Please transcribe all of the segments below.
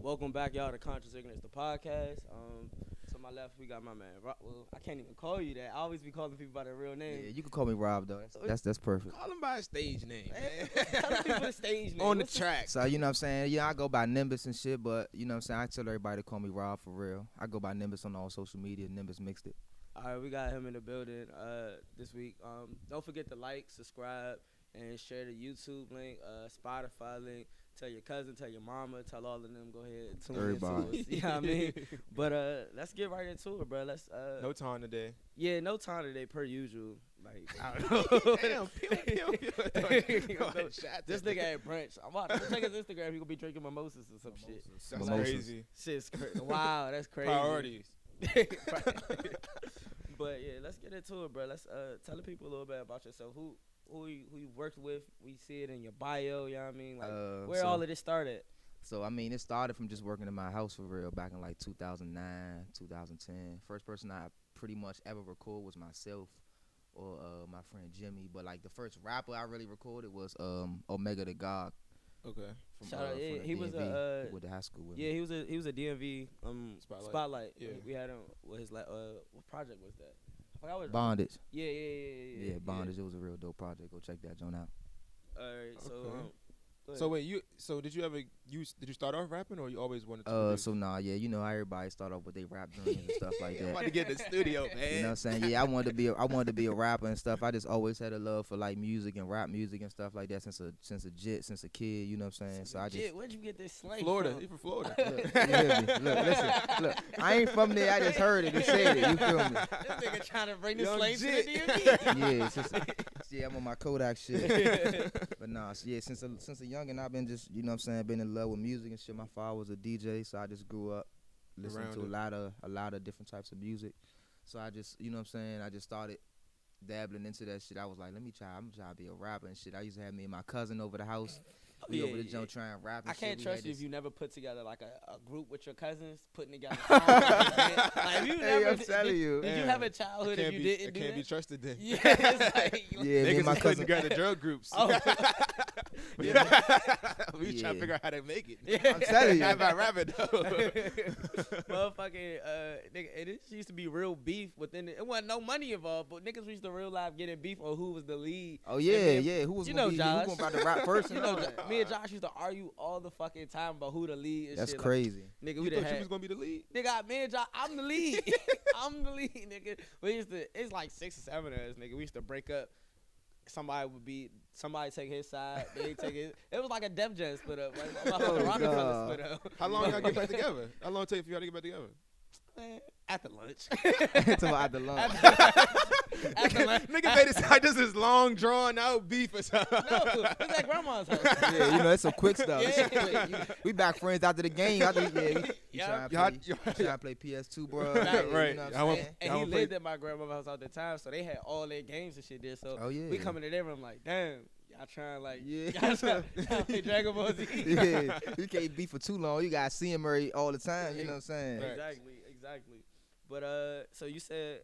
Welcome back, y'all, to Conscious Ignorance, the podcast. To my left, we got my man. Well, I can't even call you that. I always be calling people by their real name. Yeah, you can call me Rob though. That's perfect. Call him by his stage name, man. Tell the people the stage name. On the What's track. So you know what I'm saying? Yeah, I go by Nimbus and shit, but you know what I'm saying? I tell everybody to call me Rob for real. I go by Nimbus on all social media. Nimbus mixed it. All right, we got him in the building this week. Don't forget to like, subscribe, and share the YouTube link, Spotify link. Tell your cousin, tell your mama, tell all of them. Go ahead and tune Everybody. into us. You know what I mean? But let's get right into it, bro. Let's No time today. yeah, no time today per usual. Like I don't know. Damn, This nigga at brunch. I'm about to check his Instagram. He gonna be drinking mimosas or some shit. That's Mimosas. crazy. Shit's crazy. Wow, that's crazy. Priorities. But yeah, let's get into it, bro. Let's tell the people a little bit about yourself. Who you worked with? We see it in your bio. You know what I mean? Like where all of this started. So I mean, it started from just working in my house for real back in like 2009, 2010. First person I pretty much ever recorded was myself or my friend Jimmy. But like the first rapper I really recorded was Omega the God. Okay. From, Shout out, from yeah, the he was DMV. He went to high school with Yeah, me. he was a DMV spotlight. Yeah. We had him with his what project was that? I forgot what. Bondage. Yeah. Yeah, Bondage. It was a real dope project. Go check that joint out. All right, so Okay. go So ahead. wait, did you ever did you start off rapping or you always wanted to? produce? So nah, yeah, you know how everybody start off with their rap dreams and stuff like I'm that. about to get in the studio, man. You know what I'm saying? Yeah, I wanted to be a rapper and stuff. I just always had a love for like music and rap music and stuff like that since a kid. You know what I'm saying? So I just Shit, where'd you get this slang Florida. from? He from Florida. look, you hear me? Look, listen, look. I ain't from there. I just heard it and said it. You feel me? This nigga trying to bring this Young slang to the Jit. DMV. Yeah, yeah, I'm on my Kodak shit. But nah, so yeah, since a youngin', I've been just, you know what I'm saying, been in love with music and shit. My father was a DJ, so I just grew up listening Around to it. a lot of different types of music. So I just, you know what I'm saying, I just started dabbling into that shit. I was like, I'm gonna try to be a rapper and shit. I used to have me and my cousin over the house. We over the joint trying to rap and I shit. can't We trust had you if this- you never put together like a group with your cousins, putting together songs. Like, if you Hey, never, I'm telling you. Did you Man, have a childhood if you didn't do can't that? be trusted then. Yeah, it's like, Yeah, me Niggas and my is putting cousin. together drug groups. Oh. we Yeah. trying to figure out how to make it. Yeah. I'm telling you. How about rapping though? Motherfucking nigga, and it used to be real beef within it. It wasn't no money involved, but niggas used to real life getting beef on who was the lead. Oh yeah, then- yeah. Who was you gonna know be? Josh. Who gonna about to rap first? You and know, all that? me and Josh used to argue all the fucking time about who the lead is. That's shit. crazy. Like, nigga, You we done thought you had. was gonna be the lead? Nigga, me and Josh, I'm the lead. I'm the lead, nigga. We used to, it's like 6 or 7 of us, nigga. We used to break up. Somebody take his side, they take his. It was like a Def Jam split up. Like, Oh, Rockefeller God. split up. How long y'all get back together? How long it take for y'all to get back together? Man, after lunch. Until I had to lunch. After lunch. Nigga made it sound like this is long drawn out beef or something. No, it's at grandma's house. Yeah, you know, it's some quick stuff. It's some Yeah. quick. We back friends after the game. After, yeah, we Yeah. trying to play PS2, bro. Right. You know what I I'm want- saying? And Y'all he play- lived at my grandma's house all the time, so they had all their games and shit there. So Oh, yeah. we come into their room like, damn, y'all trying like, Yeah. y'all play Dragon Ball Z. Yeah, you can't be for too long. You gotta see him all the time. You know what I'm saying? Right. Exactly. But so you said,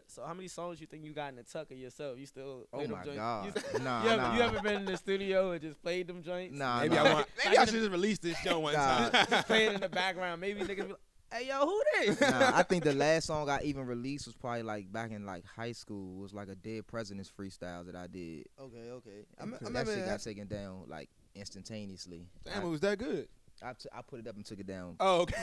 so how many songs you think you got in the tuck of yourself? You still Oh play them my joints? God. You, Nah, you, ever, nah. you ever been in the studio and just played them joints? Nah, Maybe nah. I should just release this show one Nah. time. Just playing in the background. Maybe niggas be like, hey yo, who this? Nah, I think the last song I even released was probably like back in like high school. It was like a Dead Presidents freestyle that I did. Okay. That shit got taken down like instantaneously. Damn, it was that good. I put it up and took it down Oh, okay.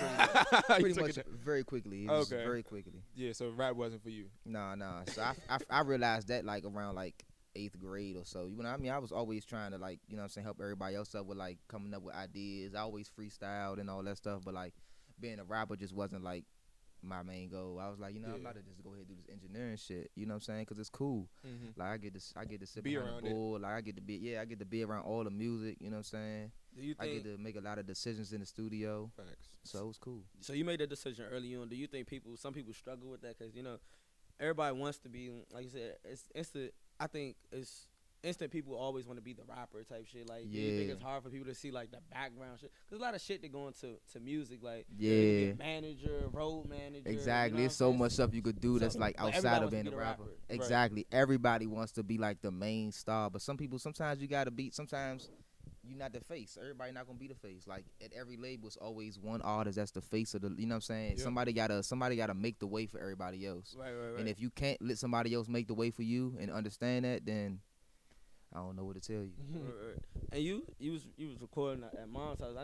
You pretty took much it- very quickly. It was Okay. very quickly. Yeah, so rap wasn't for you. Nah. So I realized that like around like 8th grade or so. You know what I mean? I was always trying to like, you know what I'm saying, help everybody else up with like coming up with ideas. I always freestyled and all that stuff, but like being a rapper just wasn't like my main goal. I was like, you know, I'm Yeah. about to just go ahead and do this engineering shit. You know what I'm saying? Cause it's cool. Mm-hmm. Like I get to sit Be behind around the it. board. Like I get to be around all the music. You know what I'm saying? Do you I think? get to make a lot of decisions in the studio. Facts. So it was cool. So you made that decision early on. Do you think some people struggle with that? Because you know, everybody wants to be like you said. It's instant. I think it's instant. People always want to be the rapper type shit. Like, do you think Yeah. it's hard for people to see like the background shit? There's a lot of shit that go into music. Like, Yeah. you can get manager, road manager. Exactly. You know There's what so I'm saying? much stuff you could do that's like but outside everybody of being wants a to be the rapper. rapper. Right. Exactly. Everybody wants to be like the main star, but sometimes you gotta be. Sometimes you're not the face. Everybody not gonna be the face. Like at every label, it's always one artist that's the face of the. You know what I'm saying? Yep. Somebody gotta make the way for everybody else. Right. And if you can't let somebody else make the way for you and understand that, then I don't know what to tell you. Right. And you was recording at mom's house. I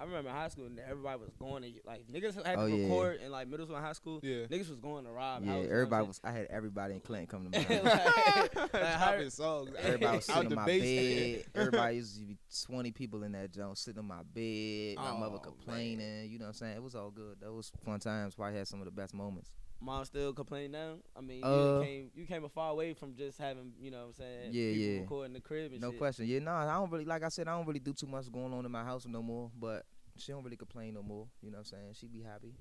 remember in high school and everybody was going to like niggas had to record in like middle school and high school. Yeah. Niggas was going to Rob. Yeah, house, everybody was. I had everybody in Clinton come to my house. Dropping songs. Everybody was Out sitting the on my basement. bed. Everybody used to be 20 people in that joint sitting on my bed. My mother Oh, complaining. man. You know what I'm saying? It was all good. That was fun times. Probably had some of the best moments. Mom still complaining now. I mean, you came a far away from just having, you know what I'm saying, people recording the crib and no shit. question. Yeah, no, I don't really, like I said, I don't really do too much going on in my house no more. But she don't really complain no more. You know what I'm saying? She be happy.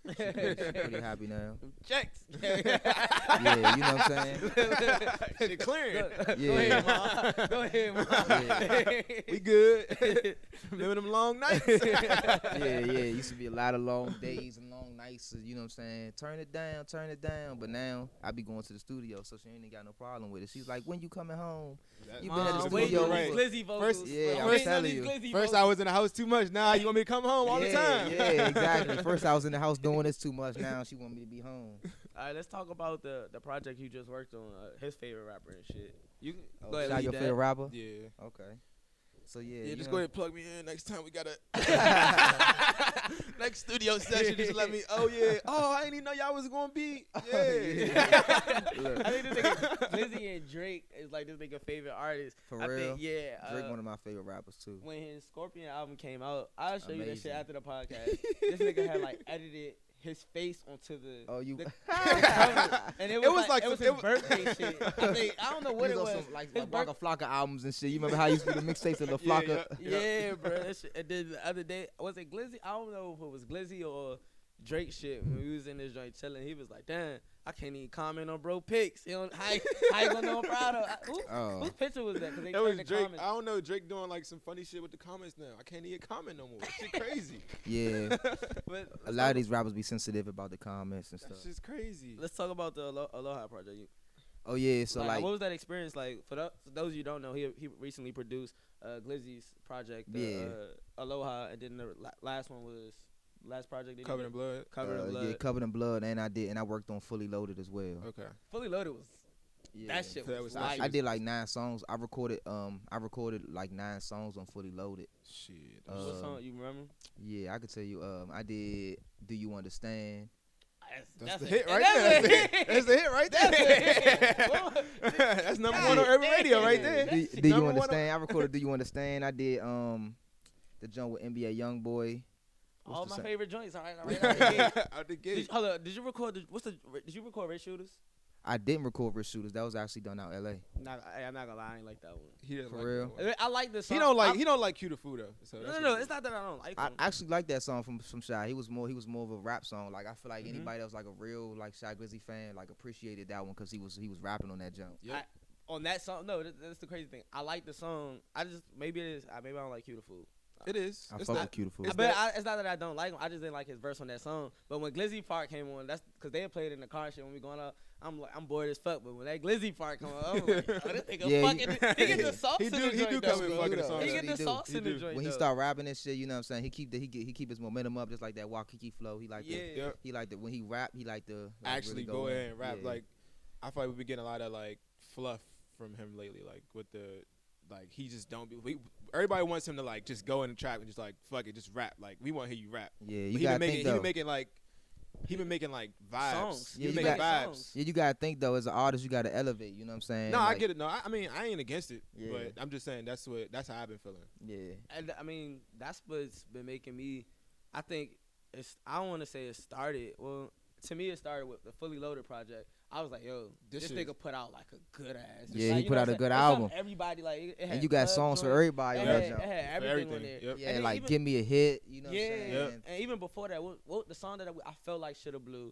She pretty happy now. Checks. Yeah, you know what I'm saying? She clearing. Yeah. Go ahead, Mom. Yeah. We good. Remember them long nights? Yeah. Used to be a lot of long days and long nights. You know what I'm saying? Turn it down. But now I be going to the studio, so she ain't got no problem with it. She's like, when you coming home? You been at the Mom, studio. wait, Glizzy vocals. First- Yeah, I'm telling you. First I was in the house too much. Now you want me to come home all the time. Yeah, exactly. First I was in the house doing this too much. Now she want me to be home. All right, let's talk about the project you just worked on. His favorite rapper and shit. You can Oh, go ahead. Shy, lead your that. favorite rapper? Yeah. Okay. So yeah, Yeah, you just know. go ahead and plug me in. Next time we got a next studio session. Just let me. Oh yeah. Oh, I didn't even know y'all was gonna be. Yeah. Look, I think this nigga Glizzy and Drake is like this nigga favorite artist. for I real. think, yeah. Drake one of my favorite rappers too. When his Scorpion album came out, I'll show you that shit Amazing. after the podcast. This nigga had like edited his face onto the. Oh, you. the cover, and it was like it was his birthday shit. I don't know what He it was was. on some, like His Waka Flocka albums and shit. You remember how he used to do the mixtapes of the Yeah, Flocka? Yeah, bro. That shit. And then the other day, was it Glizzy? I don't know if it was Glizzy or Drake shit. When we was in this joint chilling, he was like, "Damn, I can't even comment on bro pics. You know, how you gonna know I'm proud of? Whose picture was that? Cause they That was turned the Drake. comments. I don't know. Drake doing like some funny shit with the comments now. I can't even comment no more. Shit crazy. Yeah. But A lot of these rappers be sensitive about the comments and That stuff. shit's crazy. let's talk about the Aloha project. Oh yeah, so like what was that experience like? For those you don't know, he recently produced Glizzy's project, Yeah. Aloha, and then the last one was last project. that he Covered did? in blood. Covered in blood. yeah, Covered in Blood, and I worked on Fully Loaded as well. Okay. Fully Loaded was Yeah. that shit That was was light. I did like 9 songs. I recorded like 9 songs on Fully Loaded. Shit. What song you remember? Yeah, I could tell you. I did Do You Understand? That's the it. hit right That's there. a hit. That's the hit right there. That's number one on every radio right there. Do Number You one on- Understand? I recorded Do You Understand? I did the joint with NBA YoungBoy. All my the favorite joints. All right, out the gate. Out the gate. Hold up. Did you record? Did you record Red Shooters? I didn't record Rich Shooters. That was actually done out LA. I'm not gonna lie. I ain't like that one. He doesn't For like real? that one. I like this song. He don't like Cue the Food though. So that's No. what It's not that I don't like I him. actually like that song from Shy. He was more of a rap song. Like I feel like Mhm. anybody that was like a real like Shy Glizzy fan like appreciated that one because he was rapping on that jump. Yep. On that song, no, that's the crazy thing. I like the song. I just maybe I don't like Cue the Food. It is. I It's fuck not- with Beautiful. it's But it's not that I don't like him. I just didn't like his verse on that song. But when Glizzy part came on, that's because they had played it in the car and shit when we going out. I'm bored as fuck. But when that Glizzy part come on, I'm like, oh, this nigga Yeah, fucking. He get the sauce He in do- the he joint. do though, come in bro. fucking the song. He get He the do. sauce He in the do. joint. When he though. start rapping this shit, you know what I'm saying? He keep his momentum up just like that Waikiki flow. He like Yeah. Yep. he like the when he rap, he like to like, Actually really go in. ahead and rap. Yeah. Like I feel like we've been getting a lot of like fluff from him lately. Like with the like he just don't be. Everybody wants him to like just go in the trap and just like fuck it, just rap. Like we want to hear you rap. Yeah, But you he gotta been think making though. he been making like vibes. Songs. He Yeah, been you making got- vibes. songs. Yeah, you gotta think though. As an artist, you gotta elevate. You know what I'm saying? No, I Like, get it. No, I mean I ain't against it, Yeah. but I'm just saying that's how I've been feeling. Yeah, And I mean, that's what's been making me. I think I don't want to say it started. Well, to me, it started with the Fully Loaded project. I was like, yo, This this shit- nigga put out like a good ass. Yeah, Like, he you put know out what a I'm good saying? It's something album. Everybody like, it had and you got club songs for joints. everybody It on had, that it jump. had For everything on everything. there. Yep. Yeah, And like even, give me a hit. You know what yeah, I'm saying? Yep. and even before that, what the song that I felt like should have blew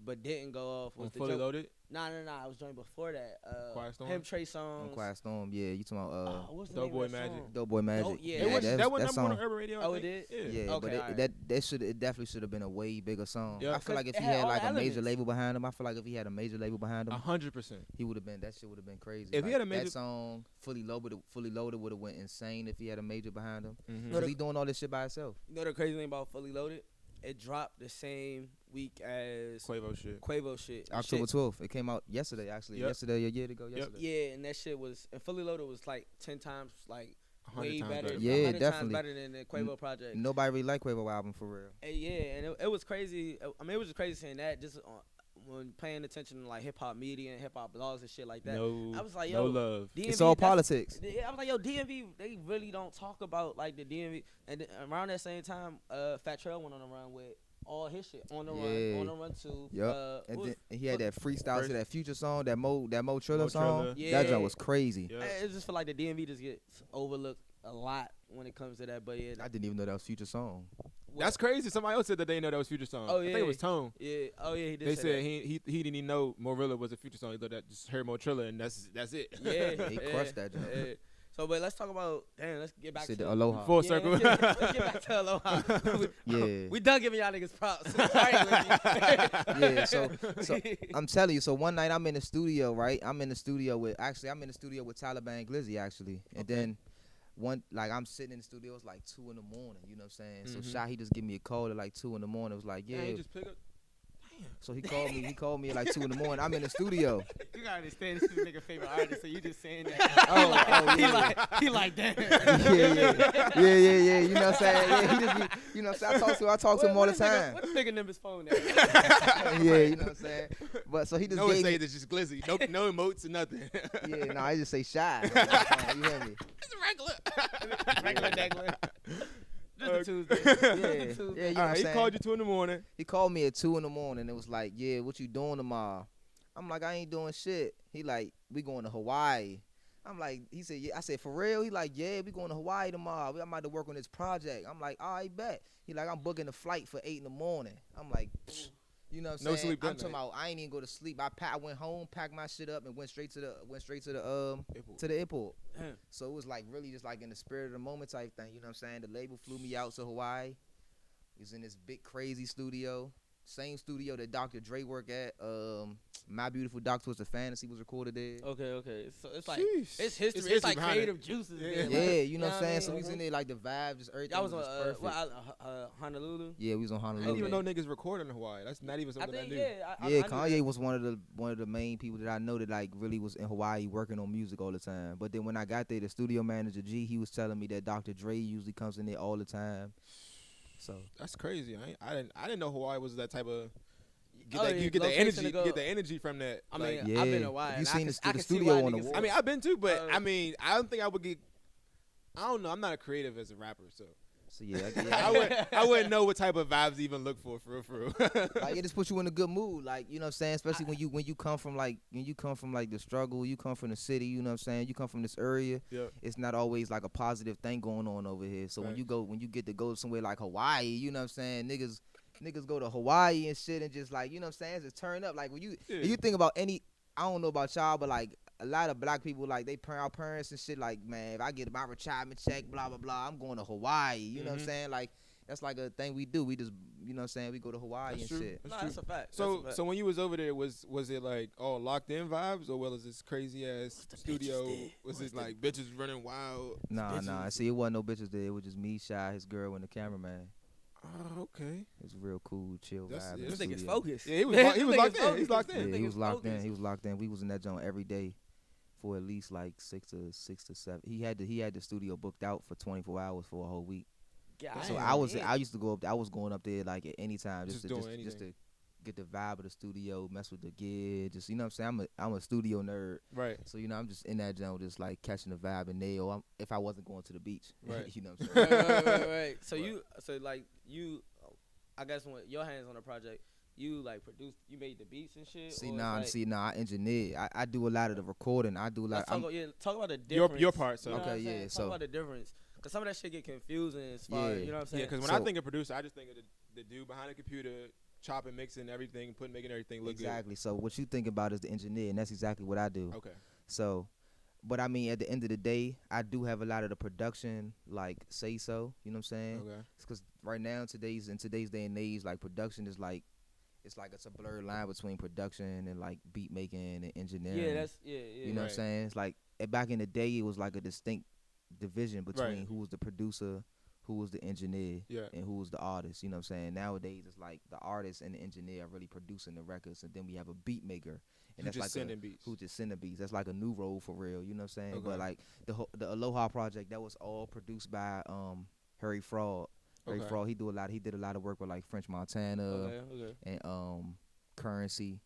but didn't go off was the Fully joke. Loaded. Nah. I was joined before that. Quiet Storm? Him, Trey On Songz. Quiet Storm, yeah. You talking about What's the Dope name Boy of that Magic. song? Doughboy Magic? Yeah. It was that that one that number one song. on Urban Radio. I Oh, it think. did? Yeah. Yeah, Okay, but alright. it definitely should have been a way bigger song. Yeah. I feel like if It he had had all like the a major elements. label behind him, I feel like if he had a major label behind him, 100%. he would have been. That shit would have been crazy. If he Like, had a major- that song, Fully Loaded would have went insane if he had a major behind him. Mhm. Cause he doing all this shit by himself. You know the crazy thing about Fully Loaded? It dropped the same week as Quavo shit. Quavo shit. And October shit- 12th. It came out yesterday, actually. Yep. Yesterday, a year ago. Yesterday. Yeah, and that shit was, and Fully Loaded was like 10 times like 100 way times better. better. Yeah, 100 definitely. times better than the Quavo project. Nobody really liked Quavo album for real. And yeah, and it was crazy. I mean, it was just crazy saying that just when paying attention to like hip hop media and hip hop blogs and shit like that. No. I was like, no yo, love. DMV, It's all that's- politics. Yeah, I was like, yo, DMV, they really don't talk about like the DMV. And then around that same time, Fat Trail went on a run with all his shit on the Yeah. run, on the run too. Yep. And what was- then he had that freestyle First- to that Future song, that Mo Triller Mo song. Triller. Yeah. That joint was crazy. Yeah. I just feel like the DMV just gets overlooked a lot when it comes to that. But yeah, I didn't even know that was Future song. That's crazy. Somebody else said that they didn't know that was Future song. Oh, I think yeah. it was Tone. yeah. Oh yeah, he did. They say said that. he didn't even know Morilla was a Future song. He thought that just heard Motrilla and that's it. Yeah, He yeah, crushed that joint. yeah. So, but let's talk about. Damn, let's get back Said to the Aloha. Full yeah, circle. Let's get back to Aloha. Yeah. We done giving y'all niggas props. Sorry, Glizzy. Yeah, so I'm telling you. So one night I'm in the studio, right? I'm in the studio with Taliban Glizzy actually, and Okay. then I'm sitting in the studio. It's like 2 in the morning. You know what I'm saying? Mhm. So Shy, he just give me a call at like 2 in the morning. It was like, yeah. Yeah, just pick up. So he called me. He called me at like 2 in the morning. I'm in the studio. You gotta understand this is nigga favorite artist, so you just saying that. He like damn. Yeah. You know what I'm saying? Yeah, he just be, you know what I'm saying? I talk to him all the time. What nigga number's phone at? Yeah, you know what I'm saying? But so he just No one gave say me, it's just Glizzy. No emotes or nothing. yeah, no, I just say Shy. You hear me? It's regular. Regular Degler. Just a Tuesday. Yeah, Just a yeah, Tuesday. you know All what I'm right, he saying? called you 2 in the morning. He called me at 2 in the morning. It was like, yeah, what you doing tomorrow? I'm like, I ain't doing shit. He like, we going to Hawaii. I'm like, he said, yeah. I said, for real? He like, yeah, we going to Hawaii tomorrow. I'm about to work on this project. I'm like, all right, bet. He like, I'm booking a flight for 8 in the morning. I'm like, you know what I'm No saying? sleep that I'm talking night. about, I ain't even go to sleep. I went home, packed my shit up, and went straight to the airport. Damn. So it was like really just like in the spirit of the moment type thing. You know what I'm saying? The label flew me out to Hawaii. We was in this big crazy studio. Same studio that Dr. Dre work at. My Beautiful Dark Twisted Fantasy was recorded there. Okay. So it's like Sheesh. it's history. It's, history like behind creative it. juices. Yeah. man. Yeah, Like, you know what I'm what I saying? So we mean? was in there like the vibe, just everything Y'all was was on just perfect. Honolulu. Yeah, we was on I Honolulu. didn't even know niggas recording in Hawaii. That's not even I something I, think knew. yeah. Yeah, I knew Kanye that. was one of the main people that I know that like really was in Hawaii working on music all the time. But then when I got there, the studio manager G, he was telling me that Dr. Dre usually comes in there all the time. So That's crazy. I didn't know Hawaii was that type of. Oh, yeah, You get the location energy. to go. Get the energy from that. I mean, Yeah. I've been to Hawaii. You and I seen can- the I can see studio why on the niggas- wall. I mean, I've been too, but Uh, I mean, I don't think I would get. I don't know. I'm not a creative as a rapper, so yeah, I wouldn't know what type of vibes to even look for real. like it just puts you in a good mood, like you know what I'm saying. Especially when you come from like the struggle, you come from the city, you know what I'm saying. You come from this area. Yep. It's not always like a positive thing going on over here. So when you get to go somewhere like Hawaii, you know what I'm saying. Niggas go to Hawaii and shit and just like you know what I'm saying. Just turn up like when you Yeah. if you think about any. I don't know about y'all, but like a lot of black people like our parents and shit like man, if I get my retirement check, blah blah blah, I'm going to Hawaii. You know what I'm saying? Like that's like a thing we do. We just you know what I'm saying. We go to Hawaii That's and true. shit. Nah, that's a fact. So That's a fact. so when you was over there, was it like all locked in vibes, or was this crazy ass studio? Was it like bitches running wild? Nah. bitches? See, it wasn't no bitches there. It was just me, Shy, his girl, and the cameraman. Oh, okay. It was a real cool, chill That's- vibe. yeah, in This the nigga's studio. focused. Yeah, he was This locked nigga's in. He's locked in. Yeah, This he nigga's was locked in. focused. He was locked in. We was in that joint every day for at least like 6 to 7. He had the studio booked out for 24 hours for a whole week. God So damn. I used to go up there. I was going up there like at any time Just just doing to anything. get the vibe of the studio, mess with the gear, just you know what I'm saying. I'm a studio nerd. Right. So you know I'm just in that joint just like catching the vibe and nail. If I wasn't going to the beach, Right. you know what I'm saying. Right. So Right. you, I guess when your hands on the project, you like produced, you made the beats and shit. See, or nah, it's like, I engineer. I do a lot of the recording. I do a lot. let's talk I'm- about, talk about the difference. Your part, so. You know what Okay, I'm saying? yeah, Talk so- about the difference, cause some of that shit get confusing as far as, Yeah. you know what I'm Yeah, saying. because when I So- think of producer, I just think of the dude behind the computer chopping, mixing everything, making everything look Exactly. So what you think about is the engineer, and that's exactly what I do. good. Okay. So, but I mean, at the end of the day, I do have a lot of the production, like say so. You know what I'm saying? Okay. Because right now, in today's day and age, like production is like it's a blurred line between production and like beat making and engineering. Yeah, that's yeah. You know what I'm Right. saying? It's like back in the day, it was like a distinct division between Right. who was the producer, who was the engineer, Yeah. and who was the artist. You know what I'm saying? Nowadays, it's like the artist and the engineer are really producing the records, and then we have a beat maker, and Who that's just like sending beats. who just send the beats. That's like a new role for real. You know what I'm saying? But Okay. like the Aloha project, that was all produced by Harry Fraud. Harry Okay. Fraud, he did a lot of work with like French Montana Okay. and Currency.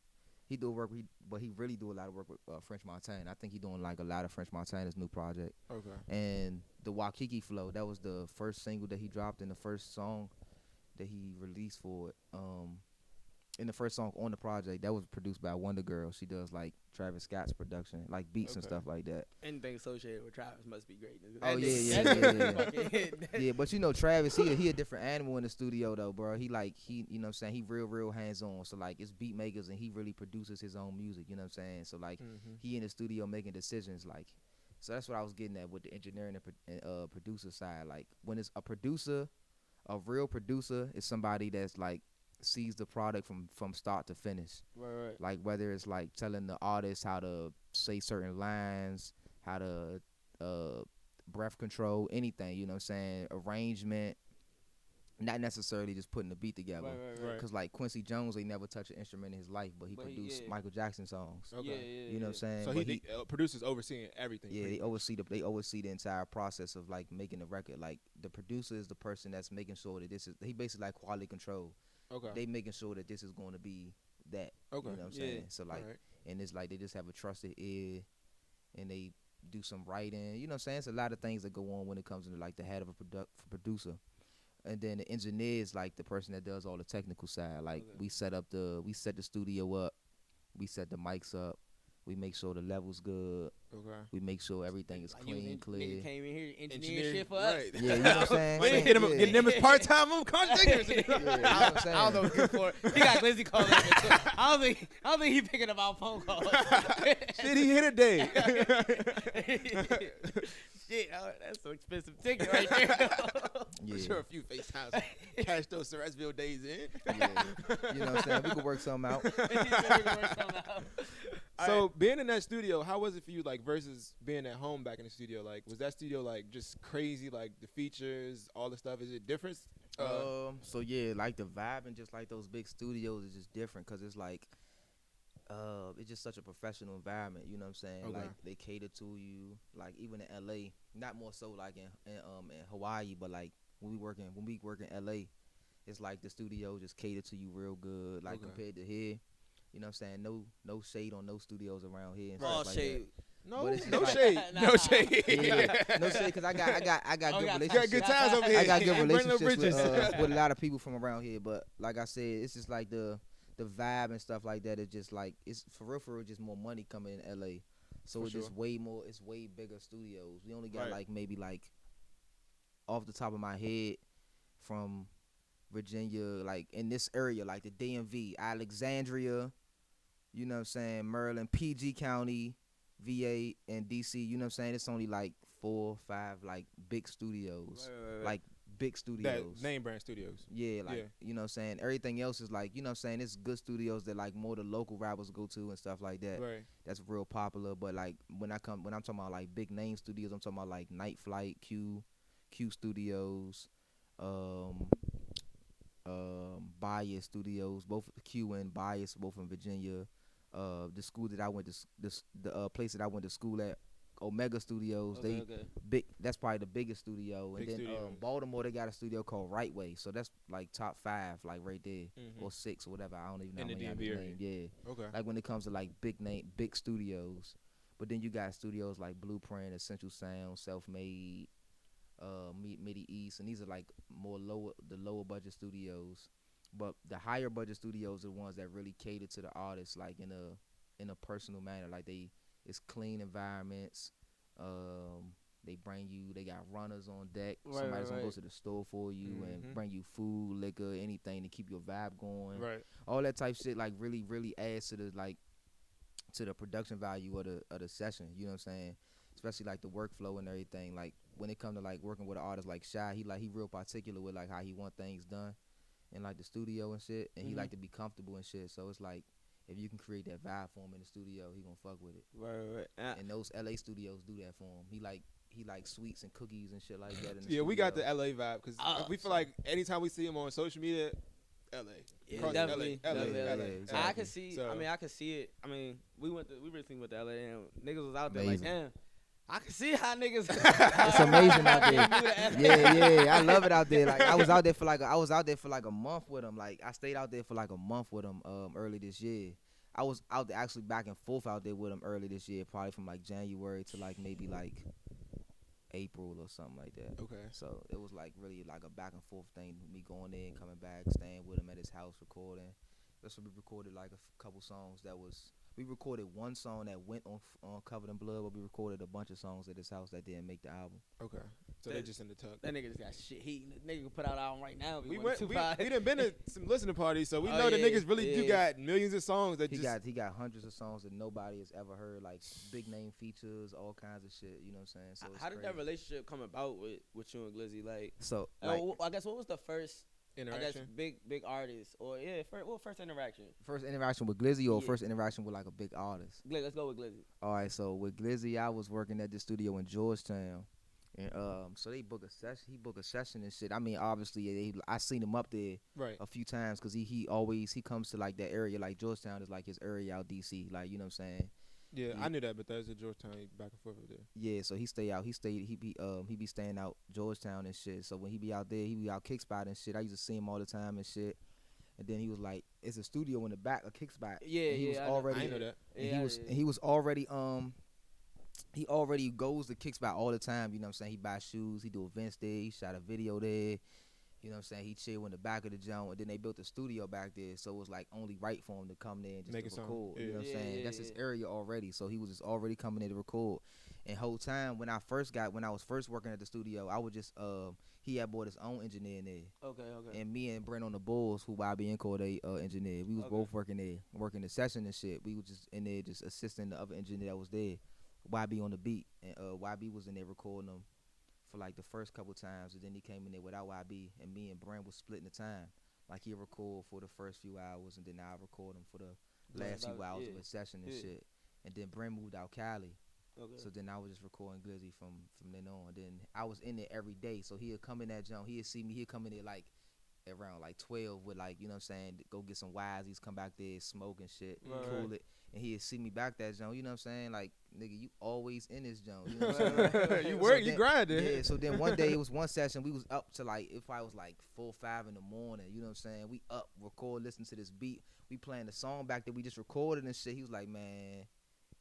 He do work, but he really do a lot of work with French Montana. I think he doing like a lot of French Montana's new project. Okay. And the Waikiki Flow, that was the first single that he dropped and the first song that he released for it. And the first song on the project that was produced by Wonder Girl. She does like Travis Scott's production, like beats and Okay. stuff like that. Anything associated with Travis must be great. Oh, That yeah, nigga- that yeah, nigga fucking hit. Yeah, but you know Travis, he a different animal in the studio though, bro. He you know what I'm saying, he real hands on. So like it's beat makers and he really produces his own music, you know what I'm saying? So like he in the studio making decisions like, so that's what I was getting at with the engineering and producer side. Like when it's a producer, a real producer is somebody that's like sees the product from start to finish. Right. Like whether it's like telling the artist how to say certain lines, how to breath control, anything, you know what I'm saying, arrangement, not necessarily just putting the beat together. Right. Cause like Quincy Jones, he never touched an instrument in his life, but he produced Michael Jackson songs. Okay. Yeah. You know what I'm saying? So But he producers overseeing everything. yeah, pretty they oversee the entire process of like making the record. Like the producer is the person that's making sure that he basically like quality control. much. Okay. They making sure that this is going to be that. Okay. You know what I'm Yeah. saying? So like, Alright. and it's like they just have a trusted ear, and they do some writing. You know what I'm saying? It's a lot of things that go on when it comes to like the head of a producer. And then the engineer is like the person that does all the technical side. Like Okay. we set the studio up, we set the mics up, we make sure the level's good, Okay. we make sure everything is Like you was clean, clear. Nigga came in here engineering Engineering, shit for us. right. Yeah, you know what I'm saying? We ain't hit him, Yeah. getting them as part-time contractors. Yeah, you know what I'm saying? I don't know what's good for it. He got Glizzy calling him. I don't think he picking up our phone calls. Shit, he hit a day. Shit, that's an expensive ticket right there. Yeah. Sure, a few FaceTimes. Cash those Ceresville days in. Yeah. You know what I'm saying? We could work something out. So being in that studio, how was it for you? Like versus being at home back in the studio. Like was that studio like just crazy? Like the features, all the stuff. Is it different? So yeah, like the vibe and just like those big studios is just different because it's like, it's just such a professional environment. You know what I'm saying? Okay. Like they cater to you. Like even in LA, not more so like in Hawaii, but like when we work in LA, it's like the studio just cater to you real good. Like Okay. compared to here, you know what I'm saying? No shade on no studios around here. And All stuff like shade. no, but it's no like- shade, Nah. no shade. that. Yeah, no shade because I got Oh, good we got relationships. You got good times over here. I got good Burn no relationships bridges. with a lot of people from around here, but like I said, it's just like the vibe and stuff like that. It's just like it's for real, just more money coming in LA. So For it's just sure. way more. It's way bigger studios. We only got Right. like maybe like off the top of my head from Virginia, like in this area, like the DMV, Alexandria. You know what I'm saying? Maryland, PG County, VA, and DC. You know what I'm saying? It's only like 4 or 5 like big studios, like big That studios. name brand studios. Yeah, like Yeah. you know what I'm saying? Everything else is like, you know what I'm saying, it's good studios that like more the local rappers go to and stuff like that. Right. That's real popular. But like when I'm talking about like big name studios, I'm talking about like Night Flight, Q Studios, Bias Studios, both Q and Bias, both in Virginia. The school that I went to, the place that I went to school at, Omega Studios. Okay. Big. That's probably the biggest studio. Big And then studio. Baltimore, they got a studio called Right Way. So that's like top 5, like right there, Mhm. or 6 or whatever. I don't even know In how the many I DMV just area. named. Yeah. Okay. Like when it comes to like big studios. But then you got studios like Blueprint, Essential Sound, Self Made, Midi East, and these are like the lower budget studios. But the higher budget studios are the ones that really cater to the artists, like in a personal manner. Like it's clean environments. They bring you. They got runners on deck. Right, Somebody's right, gonna go right. to the store for you and Mhm. bring you food, liquor, anything to keep your vibe going. Right. All that type shit like really, really adds to the like to the production value of the session. You know what I'm saying? Especially like the workflow and everything. Like when it come to like working with an artist like Shy, he real particular with like how he want things done in like the studio and shit, and he Mhm. like to be comfortable and shit. So it's like if you can create that vibe for him in the studio, he gonna fuck with it. Right, right. And those LA studios do that for him. He like sweets and cookies and shit like that in the Yeah, studio. we got the LA vibe because Oh, we feel like anytime we see him on social media, LA. Yeah, Across definitely, LA, definitely, yeah, LA. yeah, I exactly. can see. So- I mean, I can see it. I mean, we recently went to LA and niggas was out there Amazing. like, damn. I can see how niggas. It's amazing out there. Yeah, Yeah, I love it out there. Like I was out there for like a month with him. Like I stayed out there for like a month with him early this year. I was out there actually back and forth out there with him early this year, probably from like January to like maybe like April or something like that. Okay. So it was like really like a back and forth thing, me going there and coming back, staying with him at his house recording. That's when we recorded like a couple songs that was. We recorded one song that went on Covered in Blood, but we recorded a bunch of songs at his house that didn't make the album. Okay. So they just in the tuck. That nigga just got shit heat. Nigga can put out an album right now. If he We wanted went. to. We done been to some listening parties, so we Oh, know the yeah, niggas really do yeah. got millions of songs that He just. got hundreds of songs that nobody has ever heard, like big name features, all kinds of shit. You know what I'm saying? So it's How did that crazy. relationship come about with you and Glizzy? Like, So like I guess what was the first? I guess Interaction. big artist or first interaction? first interaction with Glizzy or Yeah. first interaction with like a big artist. Let's go with Glizzy. All right, so with Glizzy, I was working at the studio in Georgetown, and so they book a session. He booked a session and shit. I mean, obviously, I seen him up there Right. a few times because he comes to like that area. Like Georgetown is like his area out DC. Like you know what I'm saying? Yeah, Yeah. I knew that, but there's a Georgetown back and forth over there. Yeah, so he be staying out Georgetown and shit. So when he be out there, he be out kick spot and shit. I used to see him all the time and shit. And then he was like, "It's a studio in the back, a kick spot." Yeah, and he was I know. already I didn't know that. and Yeah, he was already he already goes to kick spot all the time. You know what I'm saying? He buys shoes. He do events there. He shot a video there. You know what I'm saying? He chill in the back of the joint, and then they built a studio back there, so it was like only right for him to come there and just Make to a song. record. You Yeah. know what I'm Yeah, saying? yeah, That's his yeah. area already, so he was just already coming there to record. And whole time when I was first working at the studio, I was just he had bought his own engineer in there, Okay. and me and Brent on the Bulls, who YB and Corday engineer, we was Okay. both working there, working the session and shit. We was just in there just assisting the other engineer that was there, YB on the beat, and YB was in there recording them for like the first couple times, and then he came in there without YB, and me and Brent was splitting the time. Like he'll record for the first few hours, and then I record him for the last few hours of his session and Yeah. shit. And then Brent moved out Cali, Okay. so then I was just recording Glizzy from then on. Then I was in there every day, so he'd come in that jump. He'd see me. He'd come in there like around like 12 with like, you know what I'm saying, go get some wise. He's come back there, smoke and shit, Right, cool right. it. And he'd see me back that jump. You know what I'm saying? Like, nigga, you always in this jump. You know what I'm saying? You So work, you then- grinding. Yeah, so then one day it was one session. We was up to like, if I was like 4, 5 in the morning. You know what I'm saying? We up, record, listen to this beat. We playing the song back that we just recorded and shit. He was like, man,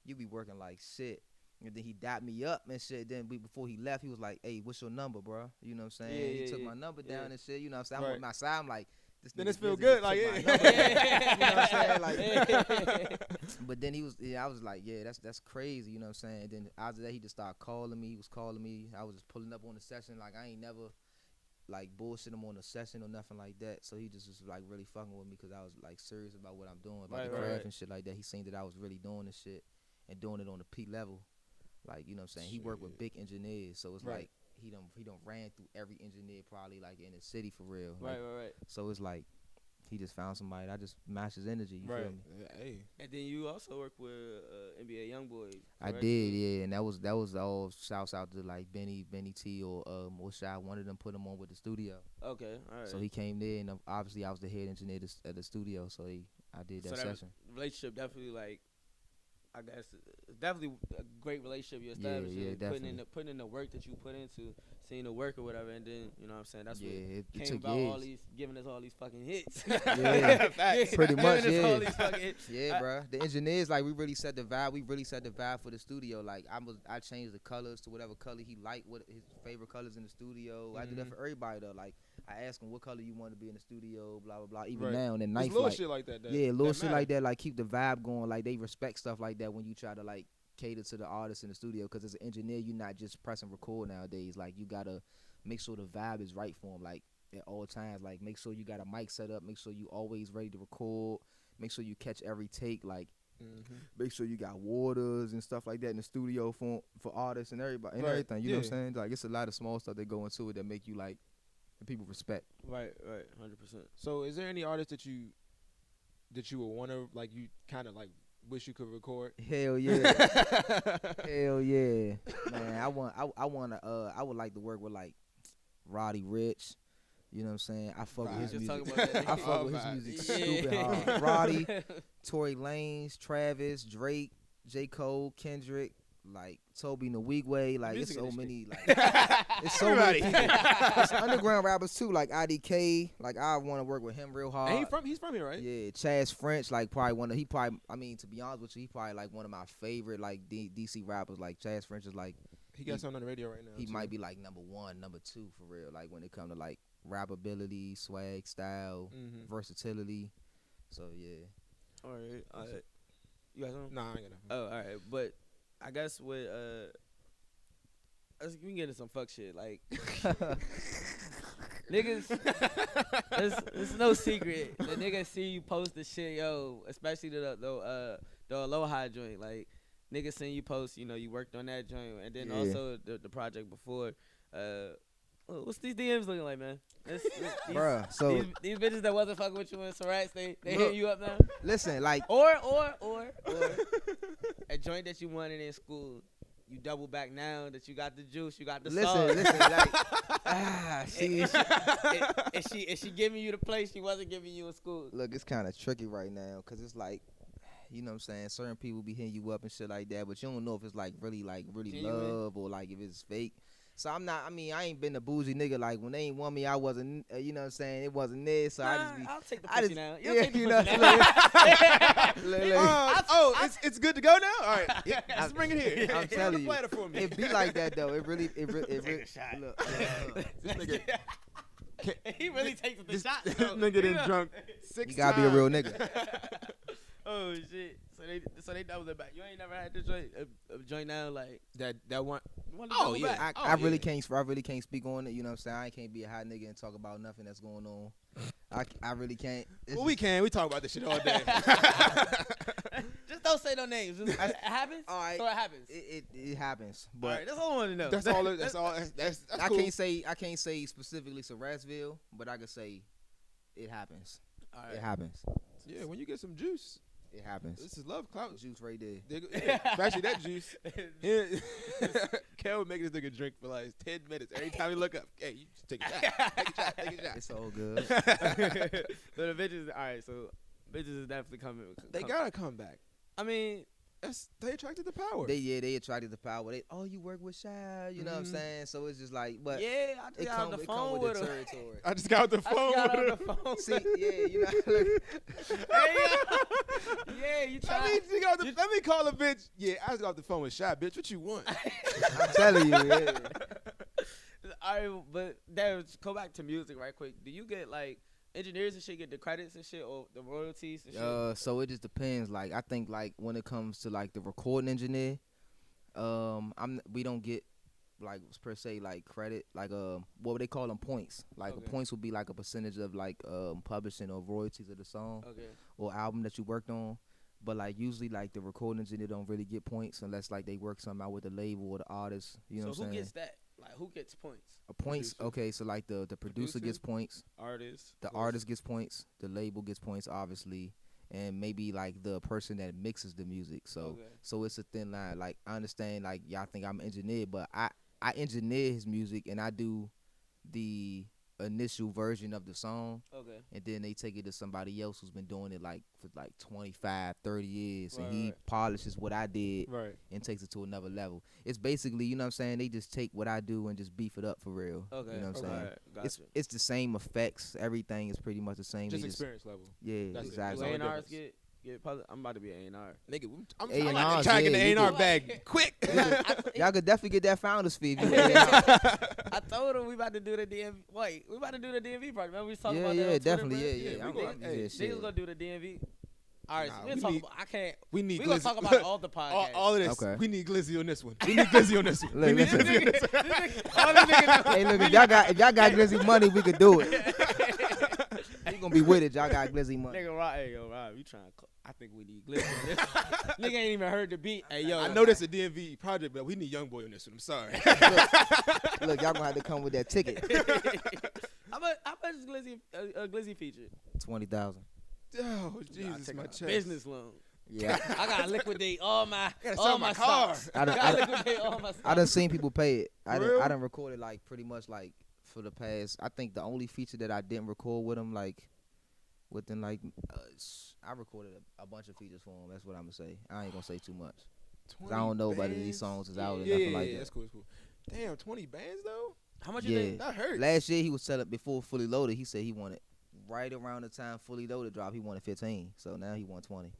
you be working like shit. And then he dapped me up and shit. Then before he left, he was like, hey, what's your number, bro? You know what I'm saying? Yeah, he took yeah, my number yeah. down and shit. You know what I'm saying? Right. I'm with my side. I'm like, this Then nigga it's feel Glizzy good, just like, took my yeah. number. You know what I'm saying? Like, But then he was, I was like, yeah, that's crazy, you know what I'm saying? And then after that, he just started calling me. He was calling me. I was just pulling up on the session. Like, I ain't never, like, bullshit him on the session or nothing like that. So he just was, like, really fucking with me because I was, like, serious about what I'm doing, about the Right, craft right. and shit like that. He seen that I was really doing this shit and doing it on the peak level. Like, you know what I'm saying? He worked with big engineers. So it's Right. like, he done ran through every engineer probably, like, in the city for real. Like, right. So it's like, he just found somebody that just matched his energy. You Right. feel me? Yeah, hey. And then you also work with NBA YoungBoy. I correct? did, yeah, and that was all shouts out to like Benny T or Shy. One of them put him on with the studio, Okay, all right. so he came there, and obviously I was the head engineer at the studio, so I did that So session. relationship definitely like, I guess it's definitely a great relationship you established. yeah, Putting in the work that you put into seeing the work or whatever, and then you know what I'm saying. That's Yeah, what it came took about years. all these giving us all these fucking hits. Yeah, Facts. pretty much, Giving us all yeah. these fucking hits. Yeah, bro. The engineers, like, we really set the vibe. We really set the vibe for the studio. Like, I changed the colors to whatever color he liked, what his favorite colors in the studio. I did that for everybody though. Like, I asked him what color you want to be in the studio, blah blah blah. Even Right. now and then There's knife little like, shit like that. yeah, little that shit matter. like that. Like, keep the vibe going. Like, they respect stuff like that when you try to like cater to the artist in the studio, because as an engineer, you're not just pressing record nowadays. Like, you gotta make sure the vibe is right for them, like at all times. Like, make sure you got a mic set up, make sure you always ready to record, make sure you catch every take, like make sure you got waters and stuff like that in the studio for artists and everybody and everything. You know what I'm saying? Like, it's a lot of small stuff that go into it that make you like and people respect. Right, 100%. So, is there any artist that you would want to, like, you kind of like wish you could record? Hell yeah. Hell yeah. Man, I would like to work with like Roddy Ricch. You know what I'm saying? I fuck with his music. I fuck with his music stupid hard. Roddy, Tory Lanez, Travis, Drake, J. Cole, Kendrick, like Toby Nwigwe, like it's so many, like it's so many people. It's underground rappers too, like IDK. Like, I want to work with him real hard. And he's from here, right? Yeah, Chaz French, like probably I mean, to be honest with you, he probably like one of my favorite like DC rappers. Like, Chaz French is like, he got something on the radio right now. He might be like number 1, number 2 for real. Like, when it comes to like rap ability, swag, style, versatility. So yeah. All right. You got something? Nah, I ain't got nothing. Oh, all right. But I guess with we can get into some fuck shit. Like, niggas, it's no secret. The niggas see you post the shit, yo, especially the Aloha joint. Like, niggas seen you post, you know, you worked on that joint, and then also the project before. What's these DMs looking like, man? Bruh, so these bitches that wasn't fucking with you in Surratt, they hitting you up now. Listen, like, or a joint that you wanted in school, you double back now that you got the juice, you got the sauce. Listen, like, see, is she giving you the place she wasn't giving you in school? Look, it's kind of tricky right now, cause it's like, you know what I'm saying, certain people be hitting you up and shit like that, but you don't know if it's like really genuine love or like if it's fake. So I ain't been a bougie nigga. Like, when they ain't want me, I wasn't, you know what I'm saying, it wasn't there. So I'll take the pussy now. Yeah, you know. It's good to go now? All right. Yeah, let's bring it here. I'm telling you. For me. It be like that, though. It really. Take a shot. Look. This nigga. He really takes the shot. This nigga done drunk 6 times. You gotta be a real nigga. Oh shit! So they doubled it back. You ain't never had this joint a joint now like that one. Oh yeah, I really can't speak on it. You know what I'm saying? I can't be a hot nigga and talk about nothing that's going on. I really can't. Well, we can. We talk about this shit all day. Just don't say no names. It happens. All right. So it happens. It happens. But all right, that's all I want to know. That's all. That's I cool. can't say specifically Surrattsville, but I can say it happens. All right. It happens. Yeah, when you get some juice. It happens. This is love clout. Juice right there. Yeah, especially that juice. Kel would make this nigga drink for like 10 minutes. Every time he look up, hey, you just take a shot. Take a shot. It's all good. So the bitches, all right. So bitches is definitely coming. They gotta come back. I mean, they attracted the power. They attracted the power. You work with Shy. You know what I'm saying? So it's just like, but yeah, I just got on the phone with the her. territory. I just got off the phone with her. See, yeah, you know. Yeah, you try. Let me call a bitch. Yeah, I just got off the phone with Shy. Bitch, what you want? I'm telling you, yeah. All right, but go back to music right quick. Do you get like engineers and shit get the credits and shit or the royalties and shit? So it just depends. Like, I think like when it comes to like the recording engineer, we don't get like per se like credit, like what would they call them, points. Like the points would be like a percentage of like publishing or royalties of the song or album that you worked on. But like usually like the recording engineer don't really get points unless like they work something out with the label or the artist. You know what I'm saying? So who gets that? Like, who gets points? Points. Producer. Okay, so like the producer gets points. The artist gets points. The label gets points, obviously, and maybe like the person that mixes the music. So so it's a thin line. Like, I understand. Like, y'all think I'm an engineer, but I engineer his music and I do the initial version of the song. And then they take it to somebody else who's been doing it like for like 25, 30 years, and he polishes what I did and takes it to another level. It's basically, you know what I'm saying, they just take what I do and just beef it up for real. You know what I'm saying? Gotcha. It's the same effects. Everything is pretty much the same. Just experience level. Yeah, that's exactly. Do A&Rs get I'm about to be an A&R. Nigga, I'm A&Rs, trying to get the yeah, A&R bag quick. Y'all could definitely get that founder's fee. I told him we about to do the DMV. Wait, we about to do the DMV project. Remember we was talking about that on Twitter, definitely, bro? yeah. They was gonna do the DMV. All right, Nah, so we we'll talk need- about. I can't. We need We gonna Glizzy. talk about it all the podcast. all of this. Okay. We need Glizzy on this one. We need Glizzy on this one. We Look, need listen. Glizzy on this one. All these niggas know. Hey, look, if y'all got Glizzy money, we could do it. We gonna be with it. Y'all got Glizzy money. Nigga, Rob, hey, yo, Rob, you trying to. I think we need Glizzy on this. Nigga ain't even heard the beat. Hey, yo. I know this is a DMV project, but we need Young Boy on this one. I'm sorry. Look, y'all gonna have to come with that ticket. How much is Glizzy featured? 20,000. Oh, Jesus, Take my a chest. business loan. Yeah. I gotta liquidate all my gotta sell my car. stocks. I done- gotta I done- liquidate all my stocks. I done seen people pay it. I For real? done recorded like pretty much like for the past. I think the only feature that I didn't record with him like within like I recorded a bunch of features for him. That's what I'm gonna say. I ain't gonna say too much. 'Cause I don't know whether these songs is out or Yeah, nothing like that. that's cool. That's cool. Damn, 20 bands though. How much you Yeah. think? That hurts. Last year he was selling before Fully Loaded. He said he wanted right around the time Fully Loaded dropped. He wanted 15. So now he won 20.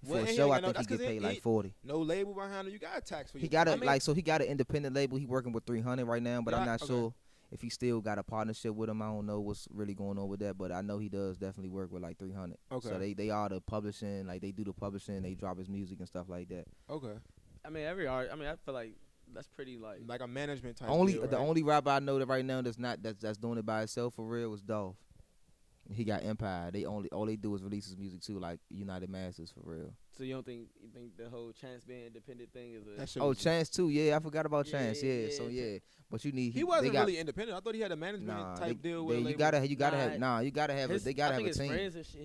Well, For a and he show, ain't I got no- think he that's 'cause get paid he- like 40. No label behind him. You got a tax for He you. got I mean- so he got an independent label. He working with 300 right now, but I'm Yeah, not okay. sure if he still got a partnership with him. I don't know what's really going on with that, but I know he does definitely work with like 300. Okay. So they are the publishing, like they do the publishing, they drop his music and stuff like that. Okay. I mean, every art. I mean, I feel like that's pretty like. Like a management type. Only deal, the right? only rapper I know that right now that's doing it by himself for real is Dolph. He got Empire. All they do is release his music too, like United Masters for real. So you think the whole Chance being independent thing is a. That shit Oh, was- Chance too. Yeah, I forgot about Yeah, Chance. yeah, Yeah, yeah, so yeah. yeah, but you need He they wasn't got, really independent. I thought he had a management type deal with a you label. gotta Nah, have you gotta have his, they gotta I have think a team. His friends and shit,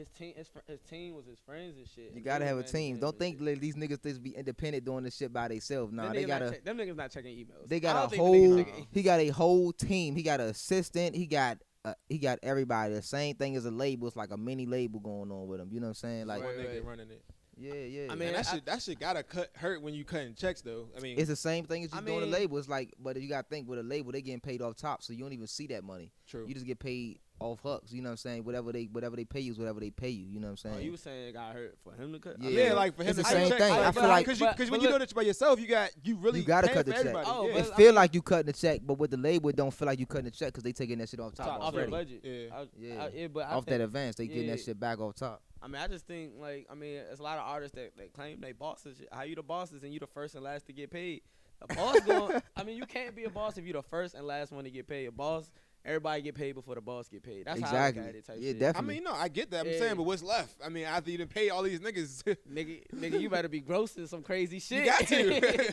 his team was his friends and shit. You and gotta they have a was team. managing Don't him think and shit. these niggas just be independent doing this shit by themselves. Nah, Them they niggas gotta. them niggas not checking emails. They I got don't a think them niggas whole. checking He got a whole team. He got an assistant. He got everybody. The same thing as a label. It's like a mini label going on with him. You know what I'm saying? Like, One Right, nigga right. running it. yeah. I Man, mean, that shit gotta hurt when you cutting checks though. I mean, it's the same thing as you I doing a mean- label. It's like, but you gotta think with a label, they getting paid off top, so you don't even see that money. true. You just get paid off hooks. You know what I'm saying? Whatever they pay you is whatever they pay you. You know what I'm Oh, saying? you were saying it got hurt for him to cut? I Yeah. Yeah, like for him It's to the cut same check, thing. I like, feel like- because but when you look- doing it by yourself, you really You gotta paying cut for the check. everybody. Oh, yeah. It but I feel mean- like you cutting the check, but with the label, it don't feel like you cutting the check because they taking that shit off top off your already. budget. Yeah. Yeah. But I Off think, that advance, they getting yeah. that shit back off top. I mean, I just think like there's a lot of artists that claim they bosses. How you the bosses and you the first and last to get paid? A boss going. I mean, you can't be a boss if you the first and last one to get paid. A boss, everybody get paid before the boss get paid. That's how I look Exactly. at it. Type Yeah, shit. I definitely. mean, no, I get that. I'm Yeah. saying, but what's left? I mean, after you done pay all these niggas, Nigga, you better be grossing some crazy shit. got to.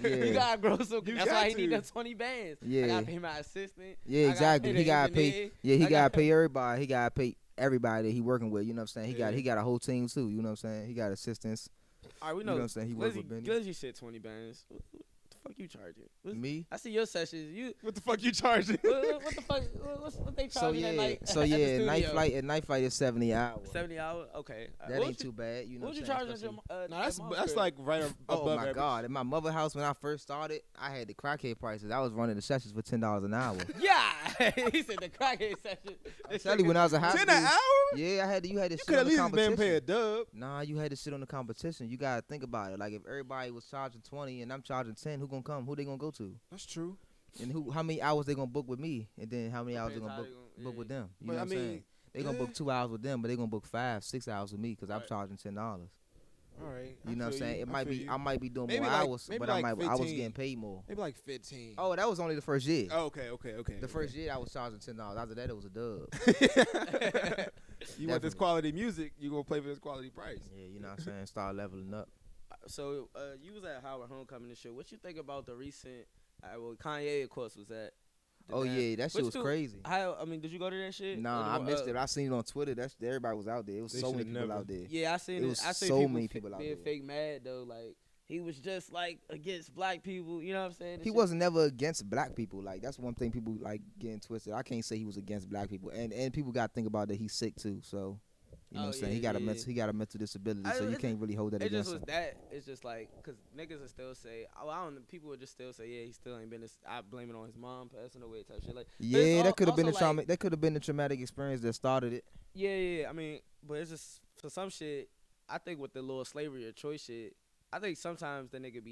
Yeah. You gotta gross some. You That's got why he to. need them 20 bands. Yeah. I gotta pay my assistant. Yeah, I gotta exactly. pay He the gotta pay. engineer. Yeah, he I gotta gotta- pay everybody. He gotta pay everybody that he working with. You know what I'm saying? Yeah. He got a whole team too. You know what I'm saying? He got assistants. All right, we You know. know what I'm saying? He work with Benny. Glizzy shit 20 bands. What the fuck you charging? Me. I see your sessions. You what the fuck you charging? what the fuck? What they So charging at yeah, night? so at the yeah, night studio? flight is 70 hours. 70 hours. Okay. That ain't too bad. You know What what you I'm charging? saying? At your, No, at mom's that's crib? like right above Oh my average. God! In my mother house when I first started, I had the crackhead prices. I was running the sessions for $10 an hour. Yeah. He said the crackhead session. I tell you, when I was in high 10 school, an hour? yeah, you had to You sit could on at the least competition. been pay a dub. Nah, you had to sit on the competition. You gotta think about it. Like if everybody was charging 20 and I'm charging 10, who gonna come? Who they gonna go to? That's true. And how many hours they gonna book with me? And then how many hours they Depends gonna how book, they book with them? You But know I what I'm saying? mean, They gonna yeah. book 2 hours with them, but they gonna book 5-6 hours with me because I'm Right. charging $10. All right. You know what I'm saying? It might be I might be doing Maybe more like- hours, maybe but like I was 15. getting paid more. Maybe like 15. Oh, that was only the first year. Oh, okay. The first year I was charging $10. After that it was a dub. You want this Definitely. quality music, you gonna play for this quality price. Yeah, you know what I'm saying? Start leveling up. So you was at Howard Homecoming and shit. What you think about the recent? Well, Kanye of course was at. Oh yeah, that shit was crazy. I mean, did you go to that shit? Nah, I missed it. I seen it on Twitter. Everybody was out there. It was They so many should people never. out there. Yeah, I seen It it. was I seen so people many people out being there. fake mad though. Like he was just like against black people. You know what I'm saying? He wasn't never against black people. Like that's one thing people like getting twisted. I can't say he was against black people. And people got to think about that he's sick too. So you know what I'm saying? He got a mental disability. So you can't really hold that It against just was him. that. It's just like, cause niggas will still say, oh, I don't know. People would just still say, yeah, he still ain't been. I blame it on his mom passing away type shit. Like, but it's Yeah, that could have been the also trauma. like- That could have been the traumatic experience that started it. Yeah. I mean, but it's just for some shit. I think with the little slavery or choice shit, I think sometimes the nigga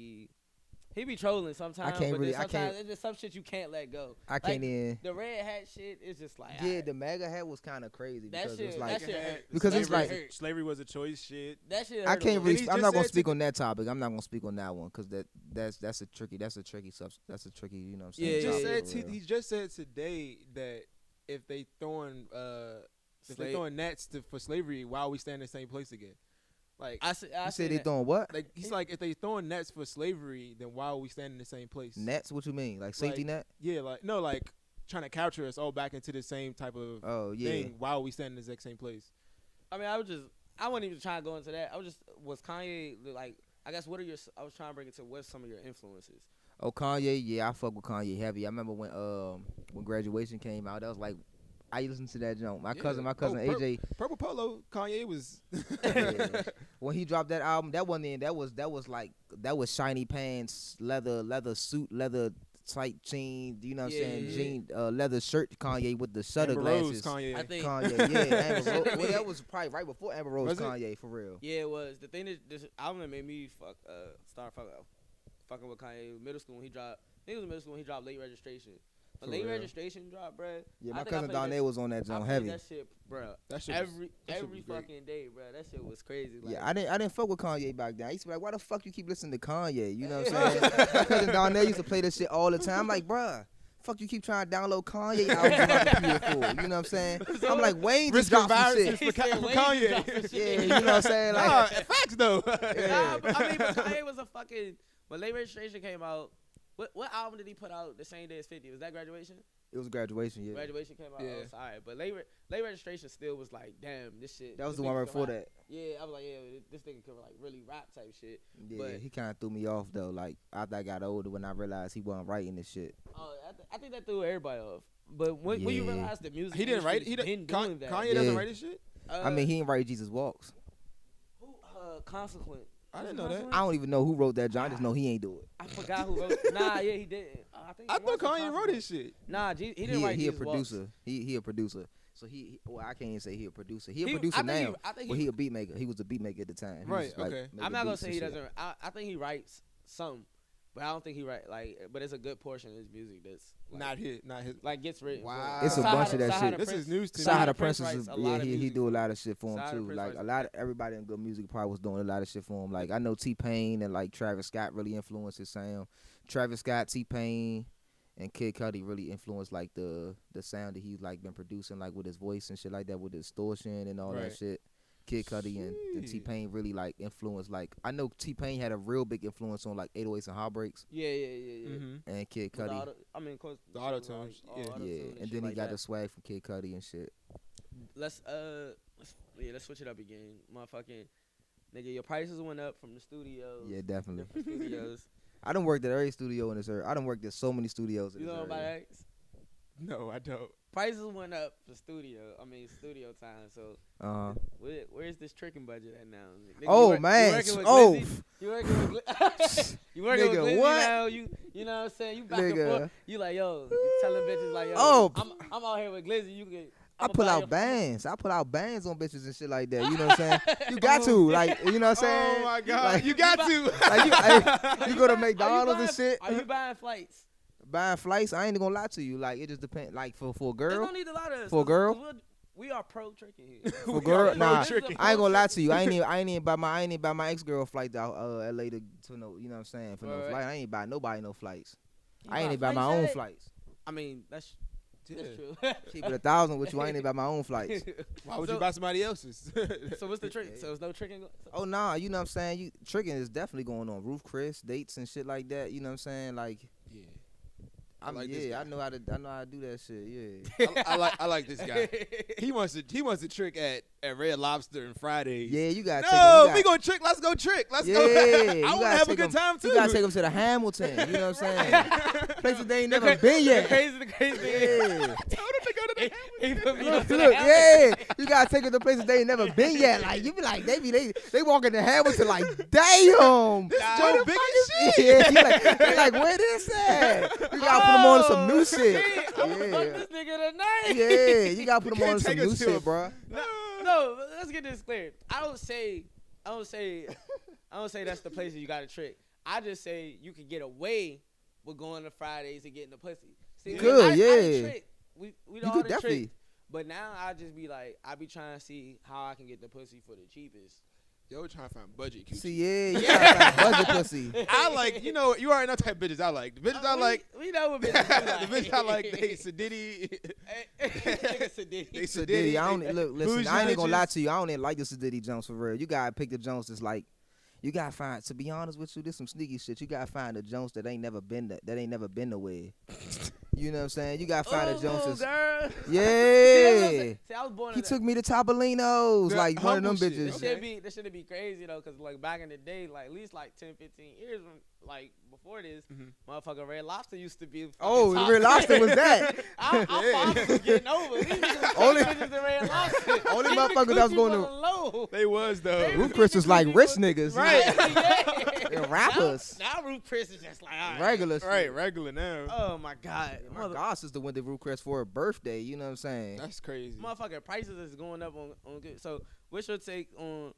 He be trolling sometimes. I can't but really- then I sometimes can't- it's just some shit you can't let go. I can't even. The red hat shit is just like Yeah, alright. the MAGA hat was kind of crazy That because it was shit- like that shit hurt. because it's Slavery like- was a- slavery was a choice. Shit. that shit. I hurt a can't little. really. he I'm just not gonna said speak on that topic. I'm not gonna speak on that one because that's a tricky. That's a tricky That's a tricky. You know what I'm saying? Yeah, He just yeah, said he just said today that if they throwing nets for slavery, why are we standing in the same place again? Like I You said said they that. throwing what? like he's like if they throwing nets for slavery, then why are we standing in the same place? Nets? What you mean? Like safety Like, net? Yeah, like no, like trying to capture us all back into the same type of Oh yeah. thing. Why are we standing in the exact same place? I mean, I wasn't even trying to go into that. Was Kanye like? I guess what are your? I was trying to bring it to what's some of your influences. Oh Kanye, yeah, I fuck with Kanye heavy. I remember when Graduation came out, that was like I listened to that joint. My Yeah. cousin Oh, AJ. Purple Polo, Kanye was. Yeah. When he dropped that album, that was shiny pants, leather suit, leather tight jeans. You know what I'm Yeah, saying? yeah. Jean leather shirt. Kanye with the shutter Amber Rose, glasses. Kanye. I think. Kanye, yeah, Amber Rose. Well, that was probably right before Amber Rose. Was it? Kanye, for real. Yeah, it was the thing that this album that made me start fucking with Kanye. Middle school when he dropped. I think it was middle school when he dropped Late Registration. When For Late real. Registration dropped, bruh. Yeah, I my think I cousin played Donnell was on that I joint played heavy. that shit, bruh. That shit was- Every that shit was great. fucking day, bruh. That shit was crazy. Like, Yeah, I didn't fuck with Kanye back then. I used to be like, why the fuck you keep listening to Kanye? You know what I'm saying? My cousin Donnell used to play this shit all the time. I'm like, bruh, fuck you keep trying to download Kanye albums on my computer for? You know what I'm saying? I'm like, Wayne just Risk of dropped some viruses shit. for He said for Wayne Kanye. dropped some shit. Yeah, you know what I'm saying? Like, Nah, facts though. Nah, but, I mean, but Kanye was a fucking. When Late Registration came out, what album did he put out the same day as 50? Was that Graduation? it was Graduation, yeah. Graduation came out. Yeah. Oh, sorry, but late Registration still was like, damn, this shit. That was this the one nigga right can before rap. that. Yeah, I was like, yeah, this nigga can like really rap type shit. Yeah, But- he kind of threw me off though. Like after I got older, when I realized he wasn't writing this shit. Oh, I think that threw everybody off. But when you Yeah. realize the music, He didn't write. industry's He been didn't. doing that. Kanye doesn't Yeah. write his shit. I mean, he didn't write Jesus Walks. who, Consequent. I Was didn't it know that. Consequent? I don't even know who wrote that. John, I just know he ain't do it. I forgot who wrote. Nah, yeah, he didn't. I think. I it was thought Kanye Consequent. wrote his shit. Nah, he didn't write. He a Jesus Walks. producer. He a producer. So well, I can't even say he a producer. He a He- producer I think now. I think But he a beat maker. He was a beat maker at the time. He Right, was, like, okay. making I'm not gonna beats say and he shit. doesn't. I think he writes some, but I don't think he write like. But it's a good portion of his music that's like, Not his. like gets written. Wow. It's a bunch of that Sahara shit. This is news to me. Sahara Sahara Prince Prince is writes a lot of he music do a for lot of shit for him Sahara too. Prince Like writes- a lot of everybody in good music probably was doing a lot of shit for him. Like I know T-Pain and like Travis Scott really influenced his sound. Travis Scott, T-Pain, and Kid Cudi really influenced like the sound that he's like been producing like with his voice and shit like that with distortion and all that Right. shit. Kid Cudi and Shit. T-Pain really like influenced like I know T-Pain had a real big influence on like 808s and Heartbreaks Yeah. Mm-hmm. and Kid With the Cudi. I mean, of course, The shit auto with, like, tunes, all yeah. auto-tune Yeah, and and shit then he like got that. the swag from Kid Cudi and shit. Let's switch it up again, motherfucking nigga. Your prices went up from the studios. Yeah, definitely. Different studios. I done worked at every studio in this area. I done worked at so many studios in You this know area. about that? No, I don't. Prices went up for studio time. So Uh-huh. where's this tricking budget at now? Nigga, Oh man! You working with Oh, Glizzy? You working with you working with Nigga, Glizzy what? now? You know what I'm saying? You back and Nigga. forth. You like yo, you telling bitches like yo. Oh. I'm out here with Glizzy. You can. I pull out bands. I pull out bands on bitches and shit like that. You know what I'm saying? You got to like, you know what I'm saying? Oh my god, Like- you got to. Like you go to McDonald's and shit. Are you buying flights? Buying flights, I ain't gonna lie to you. Like it just depends. Like for a They girl, don't need a lot of us. For a girl? 'cause we are pro tricking here. for girl, nah. tricking. I ain't gonna lie to you. I ain't even buy my ex girl flight out LA to no. You know what I'm saying? For no Right. flight, I ain't buy nobody no flights. You I ain't even buy my flights own yet? flights. I mean, that's Yeah. true. Keep it 1,000 with you. I ain't even buy my own flights. Why would So- you buy somebody else's? So what's the trick? So there's no tricking. Oh nah, you know what I'm saying? You tricking is definitely going on. Roof Chris, dates and shit like that. You know what I'm saying? Like yeah. I like this yeah, guy. I know how to do that shit. Yeah. I like this guy. He wants to trick at Red Lobster and Fridays. Yeah, you gotta No, take we gonna trick. Let's go trick. Let's Yeah, go. you I want to gotta have a take good 'em- time too. You gotta take them to the Hamilton. You know what I'm saying? Places they ain't never been yet. The crazy thing is, Yeah. Told him to go to the he put me Look, up to look, the house. yeah, you gotta take them to places they ain't never been yet. Like you be like, they walk in the Hamilton like, damn. Joe big as shit. Yeah, they like, where this at? You gotta put them on some new shit. I'm gonna fuck Yeah, this nigga tonight. yeah, you gotta put them can't on some take us new to shit, a- bro. No, let's get this clear. I don't say that's the place that you got to trick. I just say you can get away with going to Fridays and getting the pussy. See, Good, I yeah. done tricked. We You all could done definitely. tricked. But now I just be like, I be trying to see how I can get the pussy for the cheapest. Yo, we're trying to find budget coochie. See, yeah, you gotta find budget pussy. I like, you already know the type of bitches I like. The bitches I like, We know what bitches the we like. bitches I like, they Sadiddy. Nigga Sadiddy. They Sadiddy, I don't look. Listen, bougie I ain't gonna lie bitches. to you. I don't even like the Sadiddy Jones for real. You gotta pick the Jones that's like. You gotta find. To be honest with you, this some sneaky shit. You gotta find the Jones that ain't never been that ain't never been nowhere. You know what I'm saying? You gotta find the Jones that's. Girl. Yeah. See, I was born He in took me to Topolino's, The like one of them humble shit. bitches. This should be crazy though, cause like back in the day, like at least like 10, 15 years, when, like before this, motherfucker Red Lobster used to be. fucking Oh, top Red Lobster was that. Our fathers was getting over. These niggas Only- bitches the Red Lobster. Only These motherfuckers that was coochie going to- low. They was though. They Ruth Chris was like rich niggas. Right. Yeah, rappers. Now Ruth Chris is just like all right. Regular. Right, regular now. Oh my god, My god sister went to Ruth Chris for her birthday. You know what I'm saying? That's crazy. motherfucking prices is going up on good. So what's your take on?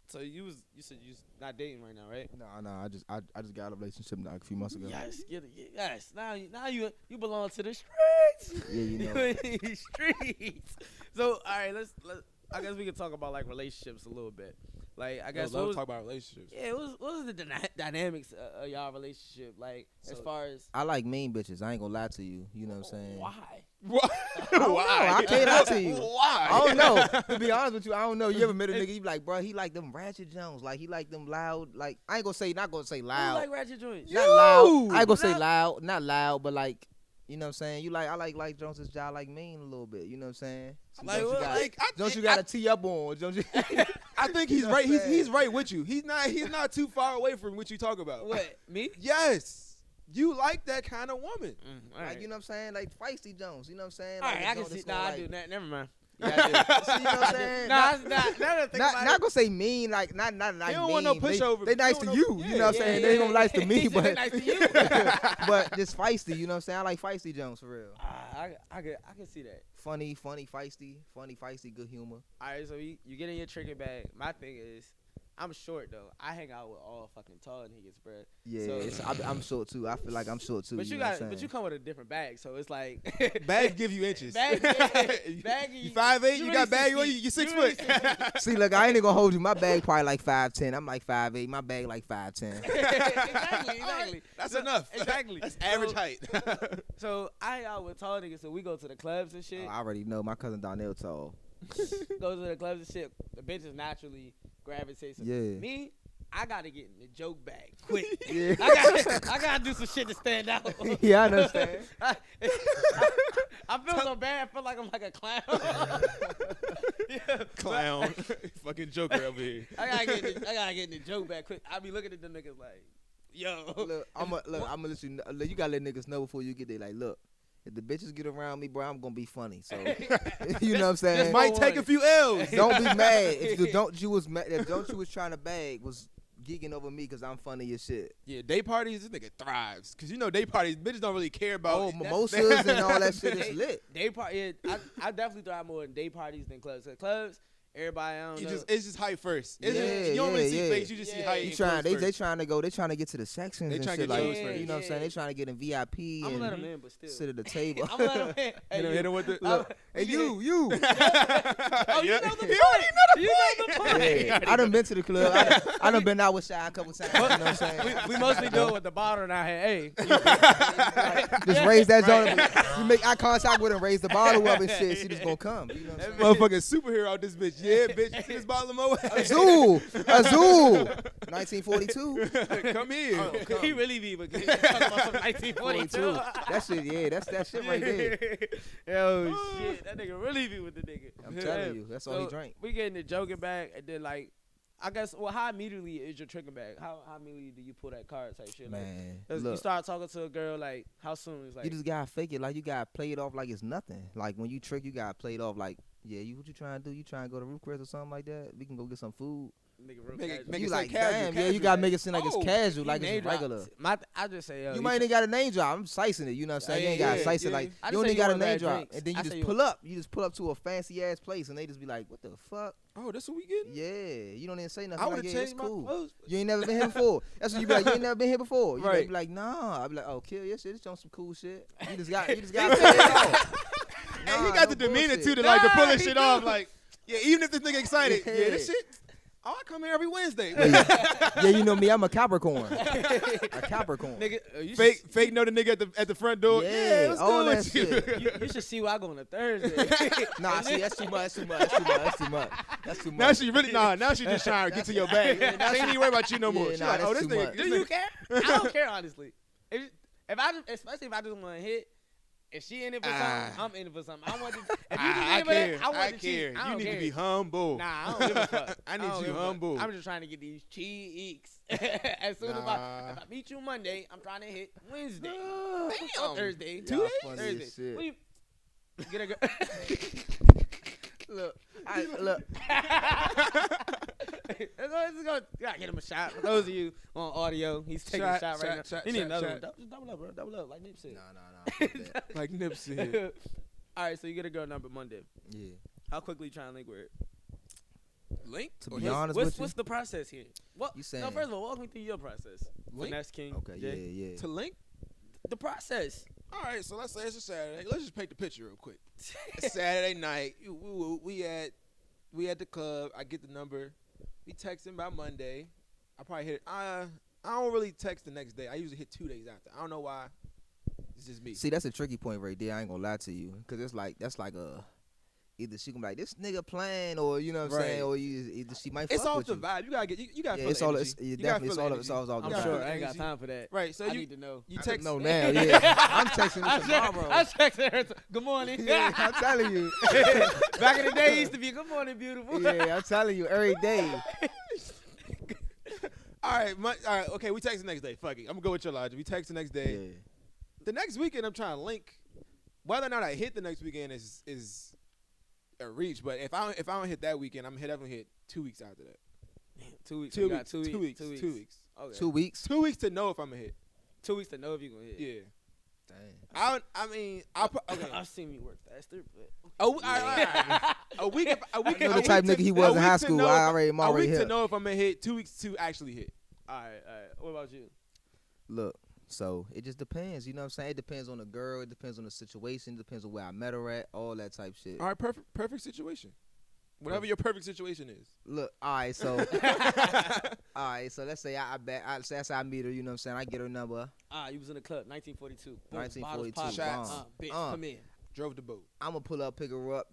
So you said you not dating right now, right? No. I just got out of a relationship like a few months ago. Yes, yes. Now you belong to the streets. Yeah, you know. You in these streets. So all right, let's. I guess we can talk about like relationships a little bit. Like I guess love to talk about relationships. yeah, what was the dynamics of y'all relationship like as far as I like mean bitches. I ain't gonna lie to you. You know what I'm saying? why? What? don't know. I can't lie to you. Why? I don't know. To be honest with you, I don't know. You ever met a nigga? You be like, bro, he like them ratchet Jones. Like he like them loud. Like I ain't gonna say, not gonna say You loud. like ratchet joints? Not loud. I ain't gonna say Not- loud. Not loud, but like. You know what I'm saying? You like I like Jones's job like mean a little bit. You know what I'm saying? Some Like, Jones you what, got, like, Jones you got to tee up on. Jones you I think he's right. He's right with you. He's not too far away from what you talk about. What me? Yes. You like that kind of woman. All like you know what I'm saying? Like feisty Jones. You know what I'm saying? All Like right, a I can Jones see. that's Nah, gonna, I like, do that. Never mind. See, you know what I'm saying? Nah, now that I think about Not it. gonna say mean, like not like He don't mean. want no pushover. They nice He to don't you. know- You know what I'm saying? They ain't gonna nice to me, He said but nice to you. but just feisty. You know what I'm saying? I like feisty Jones for real. I can see that. Funny, feisty, good humor. All right, so you get in your trigger bag. My thing is, I'm short though. I hang out with all fucking tall niggas, bro. Yeah, So- I'm short too. I feel like I'm short too. But you know what I'm got, but saying? you come with a different bag, so it's like Bag give you inches. Bag, You 5'8", you got bag on you. You 6 foot. See, look, I ain't even gonna hold you. My bag probably like 5'10". I'm like 5'8". My bag like 5'10". exactly. That's So- enough. Exactly. That's average So- height. So I hang out with tall niggas, so we go to the clubs and shit. I already know my cousin Donnell tall. Go to the clubs and shit. The bitches naturally gravitate. So Yeah. Me, I gotta get in the joke bag quick. Yeah. I gotta do some shit to stand out. Yeah, I understand. I feel so bad. I feel like I'm like a clown. Yeah, Clown. Fucking joker over here. I gotta get in the joke bag quick. I be looking at them niggas like, yo. Look, I'm gonna let you know. You gotta let niggas know before you get there. Like, look, if the bitches get around me, bro, I'm gonna be funny. So, you know what I'm saying? Might take a few L's. Don't be mad if the don't you was trying to bag was geeking over me because I'm funny as shit. Yeah, day parties, this nigga thrives. Cause you know day parties, bitches don't really care about. Oh, mimosas and all that shit is lit. Day party. I definitely thrive more in day parties than clubs. 'Cause clubs, everybody I don't know. It's just hype first. It's Yeah, just, you don't really see yeah. face, you just see Yeah. height. You and trying? clothes They first. trying to go. They trying to get to the sections. They and trying shit to get like, yours first. you know what I'm saying? They trying to get in VIP I'm and gonna let them in, but still. sit at the table. I'm gonna let them in. Hey, You know, you. hit him with the Look, hey, you. Oh, Yeah. you know the He point. already You know the point. Yeah, I done been to the club. I done been out with Shy a couple times. You know what I'm saying? We mostly do it with the bottle in our hand. Hey, Just raise that joint. You make eye contact with her, raise the bottle up and shit. She just gonna come. You know what I'm saying? Motherfucking superhero out this bitch. Yeah, bitch. You see this bottle of Moet? Azul. 1942. Come here. he really be, but he's talking about some 1942. That shit, yeah, that's that shit right there. Yo, shit, that nigga really be with the nigga. I'm telling you, that's all he So, drank. We get in the joking bag, and then like, I guess, well, how immediately is your tricking bag? How immediately do you pull that card type shit? Like, Man, 'cause you look, start talking to a girl, like, how soon? It's like, you just gotta fake it. Like you gotta play it off like it's nothing. Like when you trick, you gotta play it off like, yeah, what you trying to do? You trying to go to Ruth Chris or something like that? We can go get some food. Nigga, real Make it- casual. make You it like, casual, damn, yeah, you casual. gotta make it seem like Oh, it's casual, He like name it's regular. dropped. I just say, yo, You might ain't got a name drop. I'm slicing it. You know what I'm saying? You ain't got to yeah, slice it yeah. like I you just only say you got a want name bad drop, drinks. and then I you say just you- pull up. You just pull up to a fancy ass place, and they just be like, "What the fuck?" Oh, that's what we getting? Yeah, you don't even say nothing. I Like, would have yeah, it's changed my cool. clothes. You ain't never been here before. That's what you be like. You ain't never been here before. You Right. be like, nah. I be like, oh, kill your shit. It's on some cool shit. You just got to say it off. And he Nah, got no the demeanor bullshit. too to like to pull Nah, this he shit do. off. Like, yeah, even if this nigga excited, yeah, this Yeah. shit. Oh, I come here every Wednesday. Yeah, you know me. I'm a Capricorn. A Capricorn. Nigga, you Fake know the nigga at the front door. Yeah, Yeah, what's all good that with you? shit. you should see where I go on a Thursday. Nah, see, that's too much. That's too much. That's too much. That's too much. That's too much. Now she really now she just trying to get to your bag. Yeah, She ain't even worry about you no more. Yeah, She nah, like, oh, that's this too nigga. much. This Do you nigga- care? I don't care honestly. If I just, especially if I just want to hit. If she in it for something, I'm in it for something. I want to. If you I just in care. it, I want I to care. cheat. I You don't need care. to be humble. Nah, I don't give a fuck. I need don't you give a fuck. humble. I'm just trying to get these cheeks. As soon as Nah. if I meet you Monday, I'm trying to hit Wednesday. Damn. Or Thursday. Y'all 2 days? funny as Thursday. shit. What you, get a girl. Look, Let's go. Gotta get him a shot. For those of you on audio, he's taking a shot right now. He need another one. Just double up, bro. Double up, like Nipsey. Nah. Fuck that. Like Nipsey. All right, so you get a girl number Monday. Yeah. How quickly you trying to link with her? Link? To Or be his- honest What's with you, what's the process here? What? You saying- No, first of all, walk me through your process. Link? Finesse King. okay, Jay. yeah. To link? The process. All right, so let's say it's a Saturday. Let's just paint the picture real quick. It's Saturday night. We at the club. I get the number. We texting by Monday. I probably hit it. I don't really text the next day. I usually hit 2 days after. I don't know why. It's just me. See, that's a tricky point right there. I ain't gonna lie to you, cause it's like that's like a either she gonna be like this nigga playing, or you know what I'm Right. saying, or either she might. It's fuck off with the you. vibe. You gotta get. You gotta Yeah, feel it's the all. energy. It's You gotta definitely. feel It's the all. energy. It's all. I'm gotta sure. feel the I ain't got energy. time for that. Right. So I you need to know. you I text know now. Yeah, I'm texting I her text- tomorrow. I texted her. Good morning. Yeah, I'm telling you. Back in the day, it used to be good morning, beautiful. Yeah, I'm telling you every day. All right. Okay. We text the next day. Fuck it. I'm gonna go with your logic. We text the next day. Yeah. The next weekend, I'm trying to link. Whether or not I hit the next weekend is a reach. But if I don't hit that weekend, I'm definitely hit 2 weeks after that. 2 weeks. 2 You weeks. got 2 weeks. 2 weeks. 2 weeks. 2 weeks. Okay. 2 weeks. 2 weeks to know if I'm gonna hit. 2 weeks to know if you're gonna hit. Yeah. Dang. Okay. I've seen me work faster, but All right. A week. A week. I know a the week type to- nigga he a was in week high to school. know I'm if- already A week to hit. know if I'm gonna hit. 2 weeks to actually hit. all right. What about you? Look, so it just depends. You know what I'm saying? It depends on the girl. It depends on the situation. It depends on where I met her at. All that type shit. All right. Perfect situation. Whatever your perfect situation is. Look, all right, so let's say let's say I meet her, you know what I'm saying? I get her number. You was in the club, 1942. Boom, 1942, bottles shots. popping. Bitch, come in. Drove the boat. I'm gonna pull up, pick her up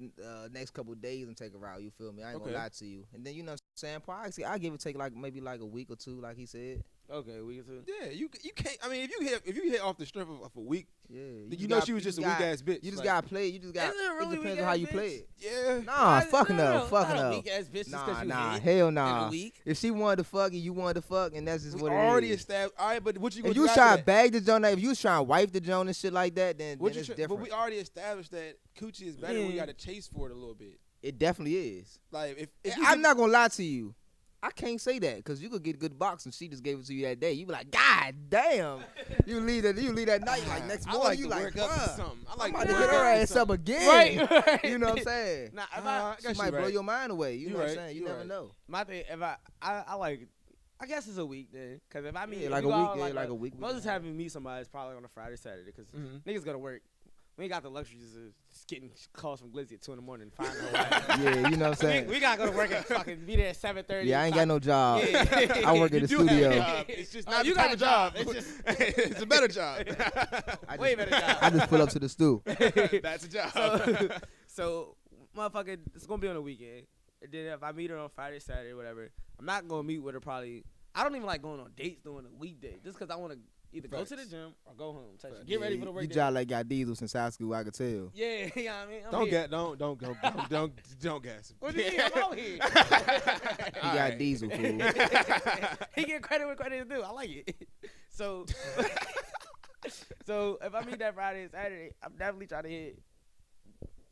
next couple days and take her out, you feel me? I ain't Okay. gonna lie to you. And then you know what I'm saying? Probably I give it take maybe like a week or two, like he said. Okay, we get to. Yeah, you can't. I mean, if you hit off the strength of a week, Yeah. you know she was just a weak ass bitch. You just like, gotta play it. You just got Is it really it depends weak on how ass you bitch? play it. Yeah. Nah, fuck no. Fuck Not a no. weak ass bitch just because you Nah, hit hell in nah. a week. If she wanted to fuck and you wanted to fuck, and that's just We what it already is. established. All right, but what you gonna If do you after trying to that? bag the joint, if you was trying to wife the joint and shit like that, then What it's you different. But we already established that coochie is better when you Yeah. got to chase for it a little bit. It definitely is. Like if you I'm not gonna lie to you. I can't say that because you could get a good box and she just gave it to you that day. You be like, God damn. you leave that night like next I morning. like You to like, work up to bruh, something. I I'm like about to to work hit her up to ass up something. again. Right. You know what I'm saying? Nah, if I She guess might you blow right. your mind away. You You know what I'm right. saying? You You never right. know. My thing, if I like, I guess it's a week then, because if I meet, Yeah, if like we a go week, out, yeah, like like a week, week Most and of a the half. time we meet somebody, it's probably on a Friday, Saturday, because Mhm. niggas gotta work. We ain't got the luxuries of just getting calls from Glizzy at 2 in the morning and finding Yeah, you know what I'm saying? we gotta go to work and fucking be there at 7:30. Yeah, I ain't got no job. Yeah. I work at You the do have a studio. job. It's just Oh, not you the got type a of job. job. It's just It's a better job. way better job. I just pull up to the stool. That's a job. So, motherfucker, it's gonna be on the weekend. And then if I meet her on Friday, Saturday, whatever, I'm not gonna meet with her probably. I don't even like going on dates during a weekday, just because I want to either go to the Facts. gym or go home. Type shit. Facts. Get ready for the work You day. job like got diesel since high school, I could tell. Yeah, you know what I mean? I'm Don't here. get don't gas him. What do you mean? I'm out here. He got Alright. diesel, fool. He get credit where credit is due. I like it. So, so if I meet that Friday and Saturday, I'm definitely trying to hit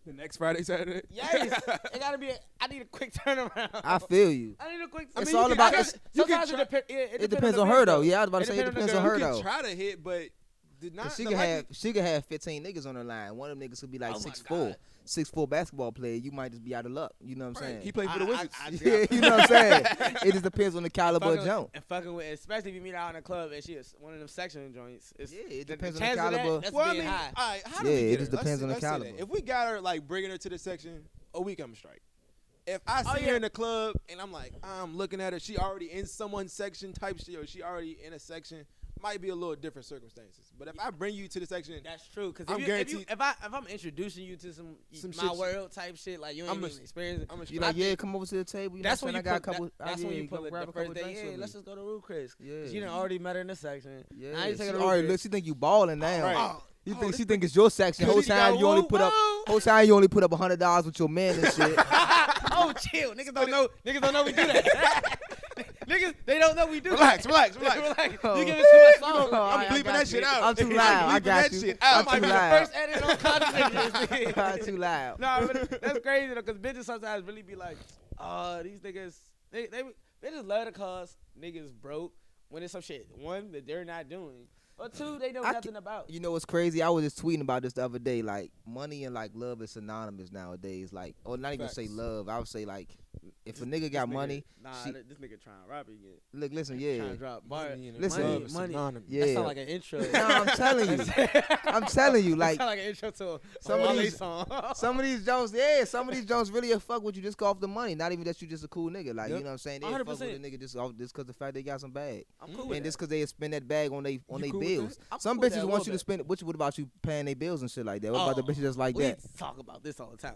The next Friday, Saturday. Yes, it gotta be. I need a quick turnaround. I feel you. I need a quick. It's all about. Sometimes it depends on her though. Yeah, I was about to say it depends on her You though. can try to hit, but did not. She could have 15 niggas on the line. One of them niggas could be like 6'4" basketball player. You might just be out of luck. You know what I'm saying? He played for the Wizards. Yeah, you know what I'm saying? It just depends on the caliber of jump. And fucking with, especially if you meet her out in the club and she is one of them section joints. It depends on the caliber. That's Well, I being mean, high. all right, how do we get it her? just depends on the Let's say caliber. that. If we got her, like, bringing her to the section, a week, I'm straight. If I see her in the club and I'm like, I'm looking at her, she already in someone's section type shit, or she already in a section, might be a little different circumstances. But if I bring you to the section, that's true. Because if I'm introducing you to some my world type shit, like you ain't even experienced it. You like, come over to the table. You that's know when you I got a couple. That's when you pull it the first day. Yeah, let's just go to Rue Chris. Yeah, you done already met her in the section. Yeah, now you taking her. Alright, look, she think you balling now. Right. She think it's your section. Whole time you only put up $100 with your man and shit. Oh, chill. Niggas don't know we do that. Niggas, they don't know we do relax, that. Relax. You give it too much song. I'm bleeping that shit out. I'm too loud. I got you. I'm too loud. First edit on content. I'm too loud. No, but that's crazy though, because bitches sometimes really be like, oh, these niggas, they just love to cause niggas broke when it's some shit, one, that they're not doing. Or two, they know nothing about. You know what's crazy? I was just tweeting about this the other day. Like, money and like love is synonymous nowadays. Like, or not even say love. I would say like, if a nigga got money, this nigga trying to rob you again. Look, listen, yeah. Trying to drop money. Yeah. That sound like an intro. No, I'm telling you, like, that sound like an intro to some of these song. some of these Jones really a fuck with you just off the money. Not even that you just a cool nigga. Like, you know what I'm saying? They fuck with a nigga just because the fact they got some bag. I'm cool with and just because they spend that bag on they bills. Some cool bitches want you to spend it. What about you paying their bills and shit like that? What about the bitches just like that? We talk about this all the time.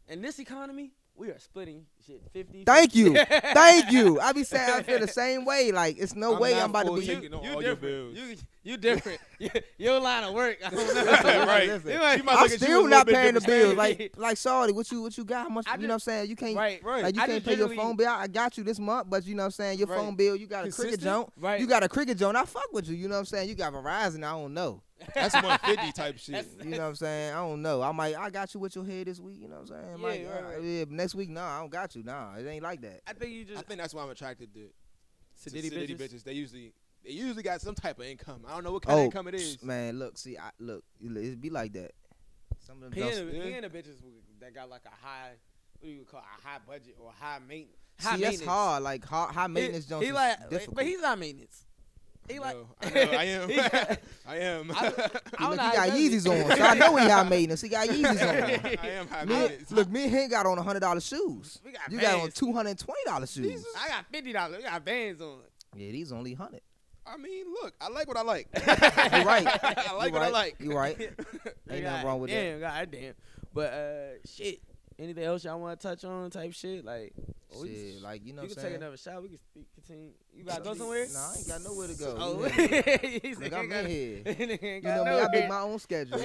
In this economy, we are splitting shit 50. Thank you. I be saying I feel the same way. Like, it's no way I'm about to be. You different. You different. Your line of work. I don't know. Right. I'm still not paying the bills. Like Shawty, what you got? How much? You know what I'm saying? You can't. Right. Like, you can't pay your phone bill. I got you this month, but you know what I'm saying? Your phone bill, you got a cricket joint. Right. You got a cricket joint. I fuck with you. You know what I'm saying? You got Verizon. I don't know. That's 150 type shit. You know what I'm saying? I don't know. I got you with your head this week. You know what I'm saying? Yeah, next week, I don't got you. Nah, it ain't like that. I think that's why I'm attracted to city bitches. They usually got some type of income. I don't know what kind of income it is. Man, look, it be like that. Some of them he the bitches that got like a high, what do you call a high budget or high maintenance. That's hard. Like high maintenance jumps is difficult. But he's not maintenance. I am. I am. He got Yeezys on, so I know he high maintenance. He got Yeezys on. I am high maintenance. Look, me and him got on $100 shoes. You got on $220 shoes. I got $50. We got Vans on. Yeah, these only 100. I mean, look, I like what I like. You're right. I like what I like. You're right. Ain't nothing wrong with that. Goddamn. But shit. Anything else y'all want to touch on type shit? Like, shit, like, you know what I'm saying? We can take another shot. We can continue. You got to go somewhere? Nah, I ain't got nowhere to go. Oh, look, I'm in here. You know me, I make my own schedule.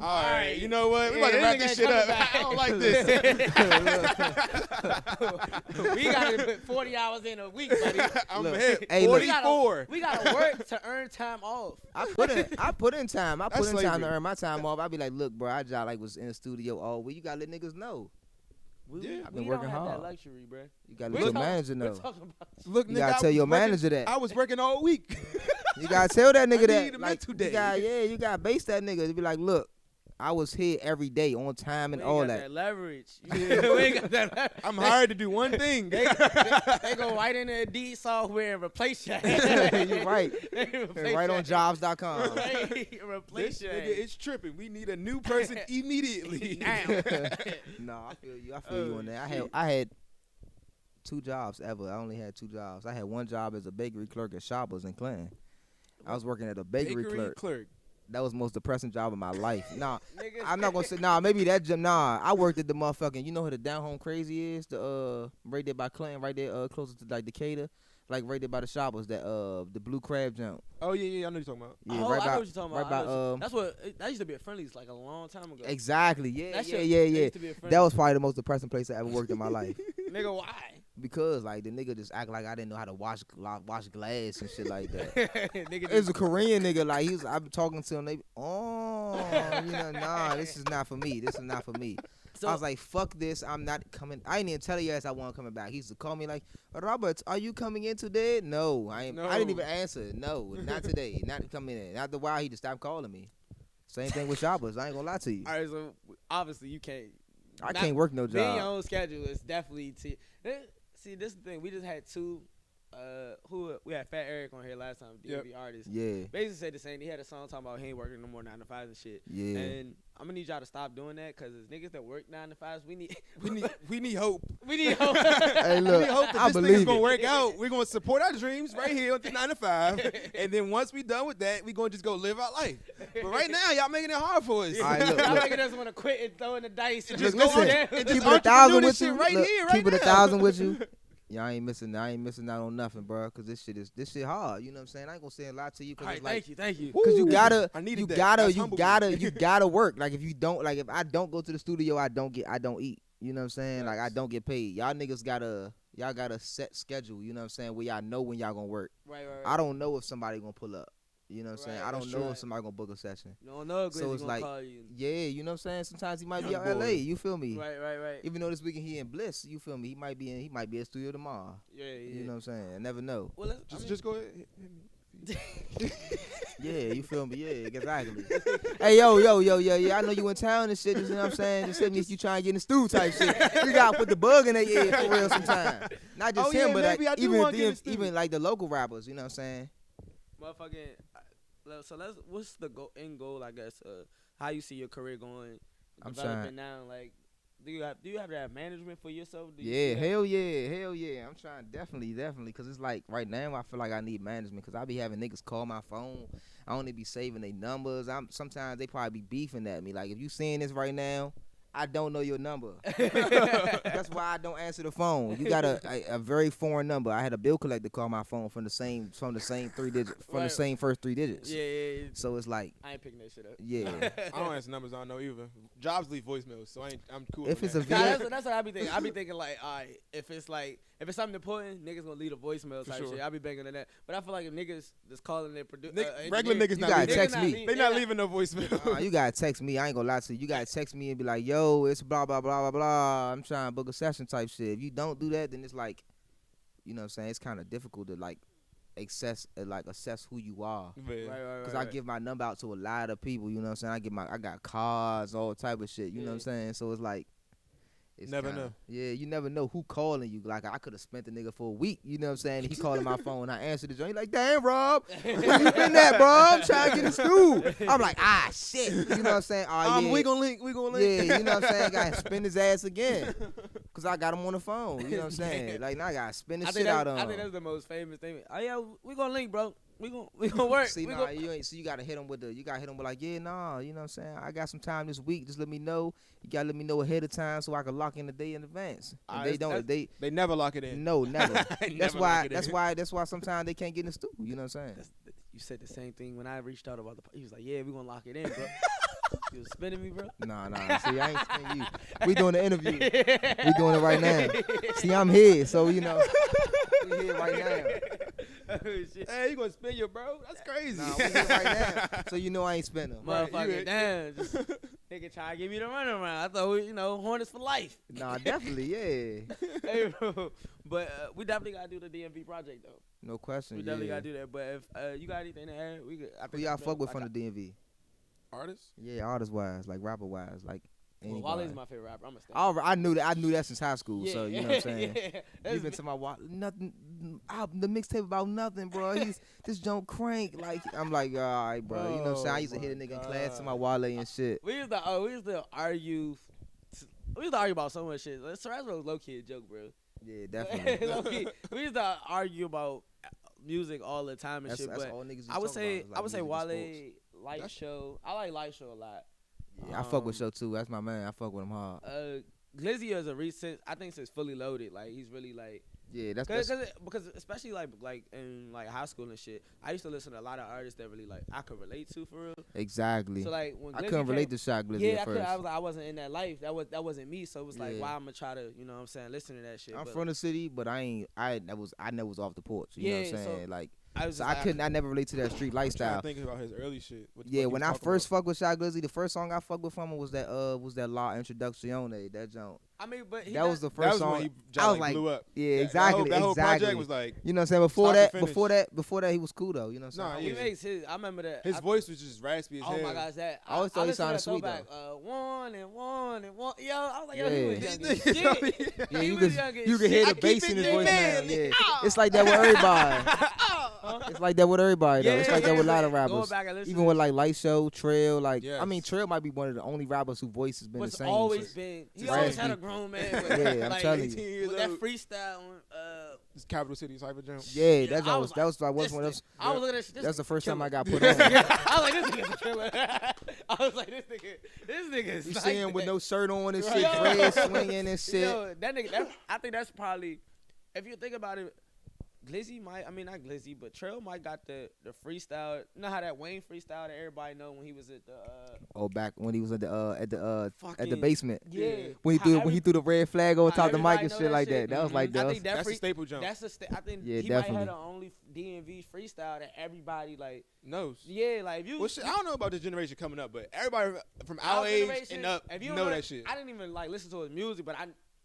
All right, you know what? We about to wrap this shit up. I don't like this. We got to put 40 hours in a week, buddy. I'm here. Hey, 44. We got to work to earn time off. I put in time. I put in time to earn my time off. I be like, look, bro, I just like was in the studio all week. You got to let niggas know. I've been working hard. We don't have that luxury, bro. You got to let your manager know. Look, you got to tell your manager that. I was working all week. You got to tell that nigga that. Need a mental day. You got to base that nigga to be like, look, I was here every day on time and all that. Leverage. We ain't got that leverage. I'm hired to do one thing. They go right into Indeed software and replace you. You're right. Right on jobs.com. Right. Replace you. It's tripping. We need a new person immediately. No, I feel you. I feel you on that. I had 2 jobs ever. I only had 2 jobs. I had one job as a bakery clerk at Shoppers in Clinton. I was working at a bakery clerk. That was the most depressing job of my life. Nah, I'm not gonna say maybe that job. Nah, I worked at the motherfucking. You know who the Down Home Crazy is? The right there by Clinton, right there, closer to like Decatur, like right there by the Shoppers. That the Blue Crab jump. Oh yeah, I know what you're talking about. Yeah, I know what you're talking about. Right by that used to be a Friendly's like a long time ago. Exactly. Yeah. That used to be a That was probably the most depressing place I ever worked in my life. Nigga, why? because like the nigga just act like I didn't know how to wash glass and shit like that. Nigga It's a Korean nigga, like I've been talking to him. They, nah, this is not for me. This is not for me. So, I was like, fuck this. I'm not coming. I didn't even tell your ass I wasn't coming back. He used to call me like, Robert, are you coming in today? No, I ain't. No. I didn't even answer. No, not today. Not coming in. After a while, he just stopped calling me. Same thing with shoppers. I ain't gonna lie to you. all right, so obviously you can't. I can't work no Being your job. own schedule is definitely. See, this is the thing. We just had two. We had Fat Eric on here last time, DMV artist. Yeah, Basically said the same. He had a song talking about he ain't working no more 9 to 5s and shit. yeah. And I'm gonna need y'all to stop doing that because as niggas that work 9 to 5s, we need We need hope. we need hope. Hey, We look, need hope that I this thing is believe gonna it. work out. We're gonna support our dreams right here with the 9 to 5, and then once we done with that, we gonna just go live our life. But right now, y'all making it hard for us. All right, look, Y'all look. making us wanna quit and throw in the dice. And Look, just go listen, on there. and keep just it 1,000 entrepreneur with this you. shit right Look, here, right keep it now. 1,000 with you. Yeah, I ain't missing out on nothing, bro. Cause this shit hard. You know what I'm saying? I ain't gonna say a lot to you. Cause All right, it's like, thank you. cause you Woo. gotta, I needed you that. gotta, That's you humble gotta, me. you gotta work. Like if I don't go to the studio, I don't eat. You know what I'm saying? Like I Facts. don't get paid. Y'all niggas y'all got a set schedule. You know what I'm saying? Where y'all know when y'all gonna work. Right. I don't know if somebody gonna pull up. You know what I'm saying? Right, I don't that's know right. if somebody gonna book a session. You don't know if So Glizzy it's gonna like, call you. yeah, you know what I'm saying? Sometimes he might be Young out boy. LA. You feel me? Right. Even though this weekend he in Bliss, you feel me? He might be in studio tomorrow. Yeah. You know what I'm saying? I never know. Well, Just go ahead. Yeah, you feel me? Yeah, exactly. Hey, yo, yeah. I know you in town and shit. You know what I'm saying? Just hit me if you trying to get in the stew type shit. You gotta put the bug in their ear for real sometime. Not just Oh, him, yeah, but like, maybe I do wanna get in the stew. even like the local rappers. You know what I'm saying? motherfucking. So what's the end goal? I guess. How you see your career going? I'm Developing trying. now. Like, do you have to have management for yourself? Do you Yeah, do that? hell yeah. I'm trying definitely, cause it's like right now I feel like I need management, cause I be having niggas call my phone. I only be saving their numbers. Sometimes they probably be beefing at me. Like if you seeing this right now, I don't know your number. That's why I don't answer the phone. You got a very foreign number. I had a bill collector call my phone from the same 3 digits, from the Right. same first 3 digits. Yeah. So it's like, I ain't picking that shit up. yeah. I don't answer numbers I don't know either. Jobs leave voicemails, so I'm cool. If with it's that. a Nah, video, that's what I be thinking. I be thinking like, all right, if it's something important, niggas gonna leave a voicemail For type sure. shit. I be banging on that. But I feel like if niggas just calling their producer, Regular niggas you not gotta leaving. text me. They not leaving no voicemail. You gotta text me. I ain't gonna lie to you. You gotta text me and be like, yo, it's blah blah blah blah blah. I'm trying to book a session type shit. If you don't do that, then it's like, you know what I'm saying? It's kind of difficult to like assess who you are. Right. Cause I give my number out to a lot of people. You know what I'm saying? I got cars, all type of shit. You know what I'm saying? So it's like. It's Never kinda, know. Yeah, you never know who calling you. Like I could have spent the nigga for a week. You know what I'm saying? He calling my phone. I answered the joint. He like, damn, Rob, where you been at, bro? I'm trying to get in stew. I'm like, shit. You know what I'm saying? Oh, yeah. We gonna link. Yeah, you know what I'm saying? Got to spin his ass again. Cause I got him on the phone. You know what I'm saying? Like now I gotta spin the shit out of him. I think that's the most famous thing. Oh yeah, we gonna link, bro. We gonna work. See, you gotta hit him with like, yeah, nah, you know what I'm saying? I got some time this week. Just let me know. You gotta let me know ahead of time so I can lock in the day in advance. If They never lock it in. No, never. They That's never why. lock it in. That's why sometimes they can't get in the stew. You know what I'm saying? You said the same thing when I reached out about he was like, yeah, we gonna lock it in, bro. You was spinning me, bro. Nah. See, I ain't spinning you. We doing the interview. We doing it right now. See, I'm here, so you know, we here right now. Oh, shit. Hey, you gonna spin your bro? That's crazy. Nah, we here right now. So you know I ain't spinning. Motherfucker, damn. Just, nigga try to give me the runaround. I thought, Hornets for life. Nah, definitely, yeah. Hey, bro. But we definitely got to do the DMV project, though. No question. We definitely yeah. got to do that. But if you got anything to add, we could. Who y'all fuck with from the DMV? Artists? Yeah, artist wise, like rapper wise, like anybody. Well, Wale's my favorite rapper. I'm a stand. I knew that since high school. So you know what I'm saying. Yeah. You've been to my nothing. The mixtape about nothing, bro. He's this don't crank. Like I'm like, all right, bro. You know what I'm saying. I used to hit a nigga in class to my Wale and shit. We used to argue. We used to argue about so much shit. Surprise was low key a joke, bro. Yeah, definitely. Low-key. We used to argue about music all the time and shit. That's but all niggas used I would to talk say about, I would say music and sports. Wale Light Show. I like Light Show a lot. Yeah, I fuck with Show too. That's my man. I fuck with him hard. Glizzy is a recent. I think since Fully Loaded, like he's really like Yeah, that's Because especially like in like high school and shit, I used to listen to a lot of artists that really like I could relate to for real. exactly. So like when I Glizzy couldn't relate came, to Shy Glizzy yeah, at first. I was like I wasn't in that life. That wasn't me. So it was like Yeah. why I'm gonna try to you know what I'm saying listen to that shit. I'm But from the city, but I never was off the porch. You know what I'm Yeah, so saying? Like, I was so just like, I never relate to that street I'm trying lifestyle. to think about his early shit. What the Yeah, fuck he when was I talking first about. fucked with Shy Glizzy, the first song I fucked with from him was that La Introduccione, that joint. I mean, but he That was the That first was song. when he I was like blew up. Yeah, That exactly. whole exactly. project was like, You know what I'm saying? Before start to that, finish. he was cool though. You know what I'm Nah, saying? he yeah. makes his. I remember that His voice was just raspy as hell. Oh my gosh, that I always thought he listened sounded to sweet, that throwback, one and one and one. Yo, I was like, yo, he Yeah. was young as These shit. niggas- Yeah, He you was could young as you could hear shit. the bass in his voice now. manly. Yeah, it's like that with everybody. It's like that with everybody though. It's like that with a lot of Going rappers. back and listening Even to with that like Light Show, Trail, like I mean Yes. Trail might be one of the only rappers whose voice has been What's the same. always So- been, he Just always had raspy. a grown man. With, Yeah, I'm like, telling 18 you. years with that old. freestyle. This Capital City cypher jump. Yeah, Yeah, that I was was one this of those. I was looking at this. That's the first time I got killer. put on. I was like, this nigga's a killer. I was like, this nigga is. You like see him with that. no shirt on and Right. shit, Yo. dread swinging and shit. Yo, that nigga. I think that's probably, if you think about it, Glizzy might. I mean, not Glizzy, but Trail might got the freestyle. You know how that Wayne freestyle that everybody know when he was at the. Back when he was at the Fucking- basement. Yeah. When he threw the red flag over How top of the mic everybody and know shit that like shit. that. That was like I that. think that That's the staple jump. That's I think Yeah, he definitely. might have the only DMV freestyle that everybody like. knows. Yeah, like if you. Well, shit, I don't know about this generation coming up, but everybody from our our age generation, and up if you know don't that shit. I didn't even like listen to his music, but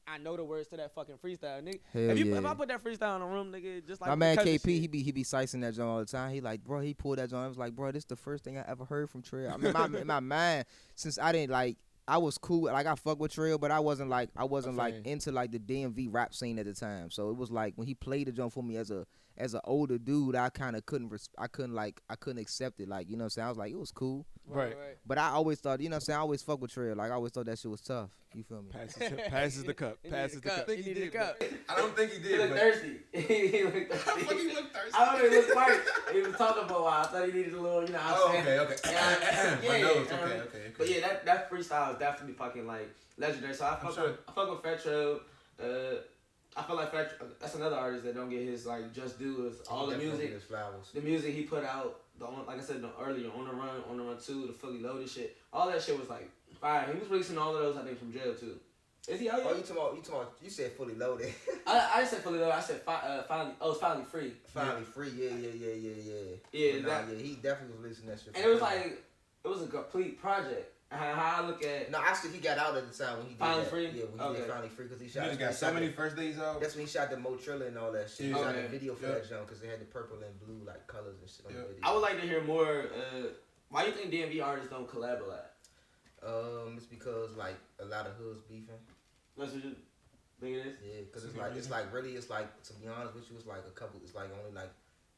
I know the words to that fucking freestyle, nigga. Hell If yeah. I put that freestyle in a room, nigga, just like My man because of KP, shit. he be sicing that joint all the time. He like, bro, he pulled that joint. I was like, bro, this the first thing I ever heard from Trail. I mean, in my mind, since I didn't like, I was cool. Like I fuck with Trail, but I wasn't like fan. into like the DMV rap scene at the time. So it was like when he played the joint for me as an older dude, I kind of couldn't accept it. Like, you know what I'm saying? I was like, it was cool. Right. But I always thought, you know what I'm saying? I always fuck with Trail. Like I always thought that shit was tough. You feel me? Passes the cup. He Passes needed the cup. He needed a cup. I don't think he He did. looked But thirsty. He looked thirsty. fuck, he looked thirsty. I don't know, he looked white. He was talking for a while. I thought he needed a little, you know what I'm Oh, saying? okay. Yeah, My yeah, nose. yeah. Okay. But yeah, that freestyle is definitely fucking like legendary. So I fuck with Fetro. I feel like Fetro, that's another artist that don't get his like just due. Is all the music, the music he put out. Like I said earlier, on the run 2, the fully loaded shit. All that shit was like fire. He was releasing all of those, I think, from jail too. Is he out yet? Oh, you talking about? You said fully loaded. I didn't say fully loaded. I said finally. Oh, it's finally free. Finally free. Yeah. Yeah, Yeah, he definitely was releasing that shit. And it was like it was a complete project. How I look at No, actually, he got out at the time when he did Finally that. Free? Yeah, when he Okay. did Finally Free because he you shot. just got so many first days out. That's when he shot the Motrilla and all that shit. He Yeah. shot Okay. the video for Yeah. that joint because they had the purple and blue like colors and shit on Yeah. the video. I would like to hear more. Why do you think DMV artists don't collab a lot? It's because like a lot of hoods beefing. That's what you think it is? Yeah, because That's it's a like good it's like to be honest with you, it's like a couple. It's like only like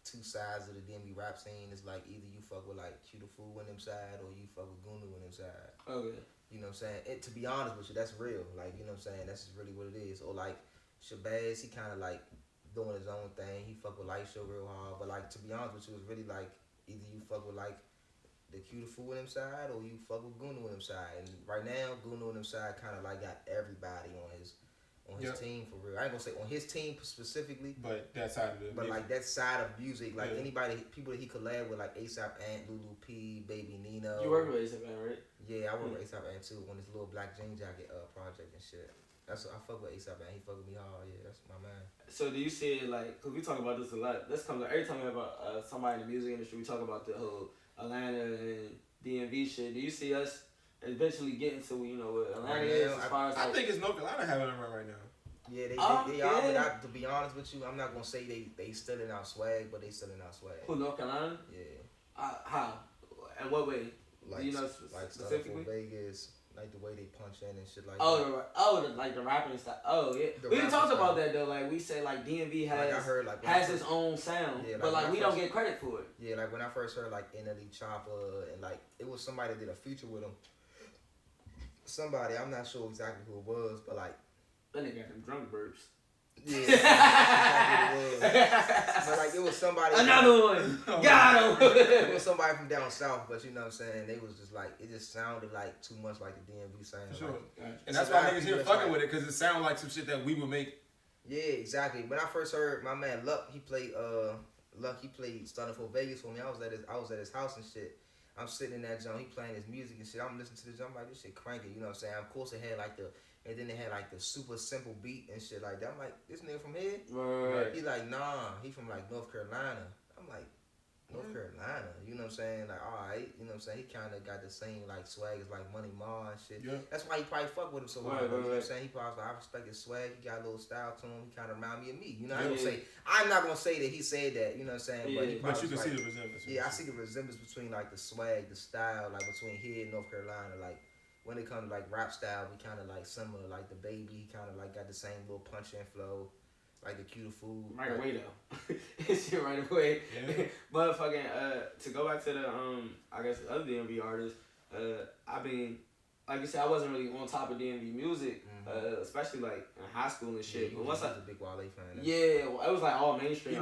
two sides of the DMV rap scene. It's like either you fuck with like Q the Fool on them side or you fuck with Gunu on them side. Okay. You know what I'm saying? To be honest with you, that's real. Like, you know what I'm saying? That's just really what it is. Or like Shabazz, he kind of like doing his own thing. He fuck with Light Show real hard. But like, to be honest with you, it's really like either you fuck with like the Q the Fool on them side or you fuck with Gunu on them side. And right now, Gunu on them side kind of like got everybody on his team for real. I ain't gonna say on his team specifically, But that side of it. but like that side of music, like Yeah. people that he collab with, like ASAP Ant, Lulu P, Baby Nino. You work with ASAP, right? Yeah, I work with ASAP Ant too on this little Black Jean Jacket project and shit. That's I fuck with ASAP Ant. He fuck with me hard. Yeah, that's my man. So do you see it like? Cause we talk about this a lot. This comes up every time we have about somebody in the music industry. We talk about the whole Atlanta and DMV shit. Do you see us eventually getting to what Atlanta is as far as I like? think it's North Carolina having a run right now. Yeah, they yeah. are. But to be honest with you, I'm not gonna say they still in our swag, but they still in our swag. Who, North Carolina? Yeah, How? In what way? like Do you know like stuff specifically? from Vegas, like the way they punch in and shit like The like the rapping style. Oh yeah, The we rapping talked about style. that though. Like we said, like DMV that. has Like I heard like when has I its first- own sound, Yeah, like but like when we I don't first- get credit for it. Yeah, like when I first heard like NLE Chopper and like it was somebody that did a feature with him. Somebody, I'm not sure exactly who it was, but like That nigga got them drunk burps. yeah, exactly what it was. But like it was somebody. Another one. Got him. It was somebody from down south, but you know what I'm saying? They was just like it just sounded like too much like the DMV sound. For sure. Like, And that's why niggas here fucking with it, because it sounds like some shit that we would make Yeah, exactly. When I first heard my man Luck, he played Stunning for Vegas for me. I was at his house and shit. I'm sitting in that joint, he playing his music and shit. I'm listening to the joint, I'm like, this shit cranky, you know what I'm saying? Of course it had like and then it had like the super simple beat and shit like that. I'm like, this nigga from here? Right. He like, nah, he from like North Carolina. I'm like, North Carolina, you know what I'm saying? Like, alright, you know what I'm saying? He kind of got the same like swag as like Money Ma and shit. Yeah. That's why he probably fuck with him so hard. You know what I'm saying? He probably like, I respect his swag. He got a little style to him. He kind of remind me of me. You know, I'm not gonna say that he said that. You know what I'm saying? Yeah. But But you can like, see the resemblance. yeah, I see the resemblance between like the swag, the style, like between here and North Carolina. Like when it comes to like rap style, we kind of like similar. Like the Baby, he kind of like got the same little punch and flow. Like the Cutie Food. Right away though. Shit right away. Yeah. But fucking to go back to the I guess the other DMV artists, I mean, like you said, I wasn't really on top of DMV music, especially like in high school and shit. Yeah, but once I was a big Wale fan. yeah, well, it was like all mainstream.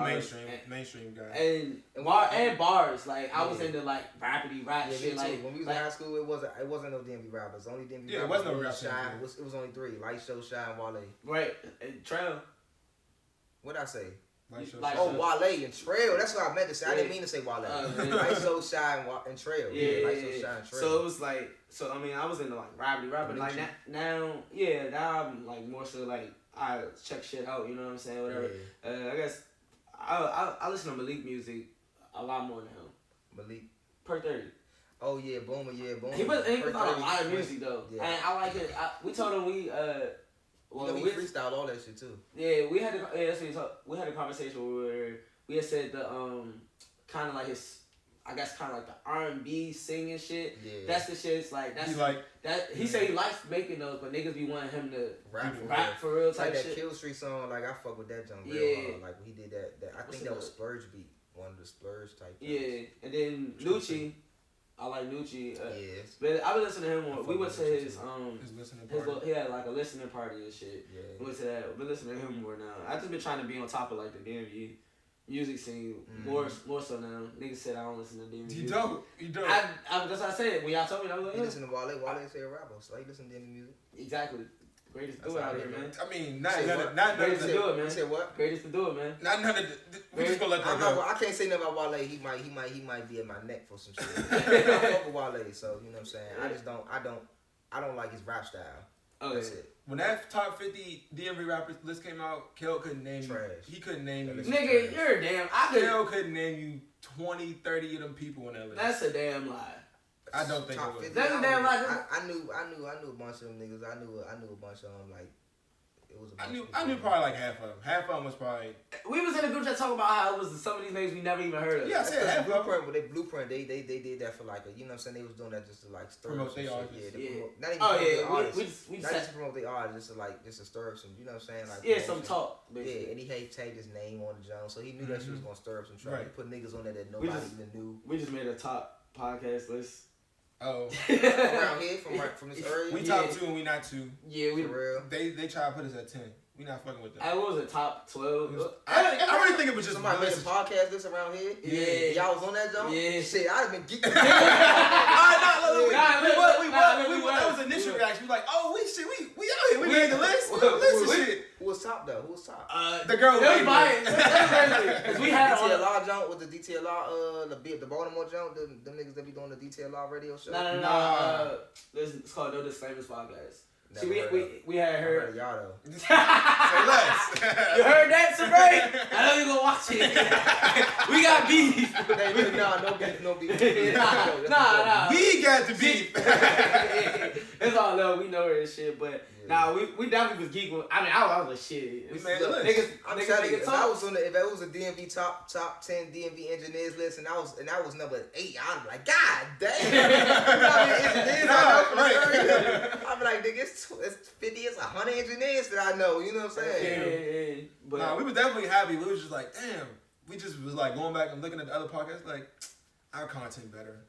Mainstream guy. And bars. Like I was into like rapidy rap Yeah, shit. Like when we was in high school, it wasn't no DMV rappers. Only DMV Yeah, it rappers. wasn't no rap Shy. rappers. It was only three: Light Show, Shy, and Wale. right, and Trail. What'd I say? Like Oh, Wale and Trail. That's what I meant to say. I didn't mean to say Wale. Yeah. Light Show, Shy, and Trail. Yeah, Light Show, Shy, and Trail. So it was like, I mean, I was into like rapidy rap, but like now I'm like more so like I check shit out. You know what I'm saying? Whatever. Yeah. I guess I listen to Malik music a lot more now. Malik. Per 30. Oh yeah, Boomer. Yeah, Boomer. He was on a lot of music though, Yeah. and I like it. We told him we we freestyled all that shit too. Yeah, we had we had a conversation where we had said the kind of like his, I guess kind of like the R&B singing shit. Yeah. That's the shit. It's like that's He like that. He said he likes making those, but niggas be wanting him to Rap for real type like that shit. Kill Street song, like I fuck with that jump real hard. Like when he did that I think that was Splurge beat, one of the Splurge type. Yeah, and then Nucci, I like Nucci. Yes. But I been listening to him more. We went to his listening he had like a listening party and shit. Yeah. We went to that. Been listening to him more now. I just been trying to be on top of like the DMV music scene more so now. Niggas said I don't listen to DMV. You don't. That's what I said. When y'all told me, I was like, You listen to Wale say a rapper, so you listen to DMV music. exactly. Greatest to do it out here, man. I mean, Greatest to do it, man. You said what? Greatest to do it, man. Not none of the. We just gonna let that go. I can't say nothing about Wale. He might be in my neck for some shit. I fuck with Wale, so you know what I'm saying. I don't like his rap style. Oh, That's yeah. it. When that top 50 DMV rappers list came out, Kel couldn't name Trash. you. He couldn't name you. Nigga, you're a damn. Kel couldn't name you 20, 30 of them people in that list. That's a damn lie. I don't think Top it was. 50, That's a damn lie. I knew a bunch of them niggas. I knew a bunch of them like. It was a bunch I knew probably like half of them. Half of them was probably. We was in a group chat talking about how it was some of these names we never even heard of. Yeah, I said half of them. Blueprint, but they did that for like a, you know what I'm saying, they was doing that just to like stir Promote up some their shit. artists. Yeah, Yeah. Not even Oh promote their yeah, artists. we Not just just to promote their artists, just to stir up some, you know what I'm saying, like some talk basically. Yeah, and he had tagged his name on the Jones, so he knew that shit was gonna stir up some trouble. Right. He put niggas on there that nobody even knew. We just made a top podcast list. Oh. Around here from this area. We top 2 and we not 2. Yeah, we. For real. They try to put us at 10. We not fucking with that. I was a top 12. I really think it was just Somebody made a message. podcast list around here. Yeah. Y'all was on that joint. Yeah. Shit, I'd have been geeking. That was the initial reaction. We like, oh, we out here. We made the list. We on the list and shit. Who was top though? Who was top? The girl. It was mine. Because we had all. DTLR joint with the DTLR, the Baltimore joint, the niggas that be doing the DTLR radio show. No. It's called No Disclaimers Podcast. See, we had I her. heard of y'all though. Say less. You heard that, Sabre? I know you gonna watch it. We got beef. No beef. Nah. We got the beef. It's all love. We know her and shit, but we definitely was geeking. I mean, I was like, shit. We made a list. I'm telling you, if I was a DMV top 10 DMV engineers list, and I was number 8, I'd be like, God damn. You know how many engineers I know from this area? I'd be like, nigga, it's 50, it's 100 engineers that I know. You know what I'm saying? Yeah. But nah, we were definitely happy. We was just like, damn. We just was like going back and looking at the other podcasts, like, our content better.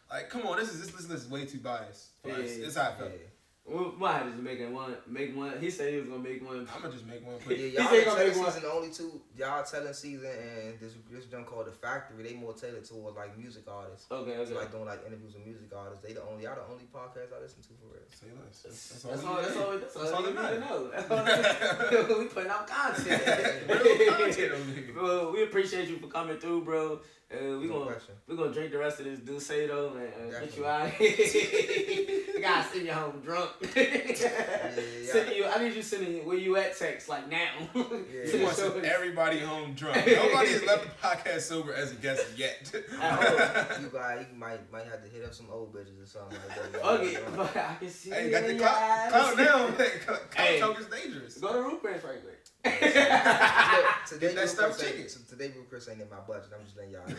Like, come on, this list is way too biased for us. It's how I felt. We might have to make one. He said he was gonna make one. I'm gonna just make one. Yeah, He y'all said he gonna telling make one. season the only two. Y'all telling season and this junk called The Factory. They more tailored towards like music artists. Okay. So like doing like interviews with music artists. Y'all the only podcast I listen to for real. Say less. That's That's all. That's all that you need to matters. know. That's all we putting out content. Real content over here. Well, we appreciate you for coming through, bro. We No gonna question. drink the rest of this Douce though and get you Definitely. out. You gotta send you home drunk. Yeah. Sending you. I need you sending where you at text like now. Yeah. He wants to send everybody home drunk. Nobody has left the podcast sober as a guest yet. You guys, you might have to hit up some old bitches or something like that. Okay, but I can see. Hey, it got the in your eyes. clout now. Hey. Clout talk is dangerous. Go to Root Prince right quick. Today, that stuffed chicken. Today, Blue Chris ain't in my budget. I'm just letting y'all know.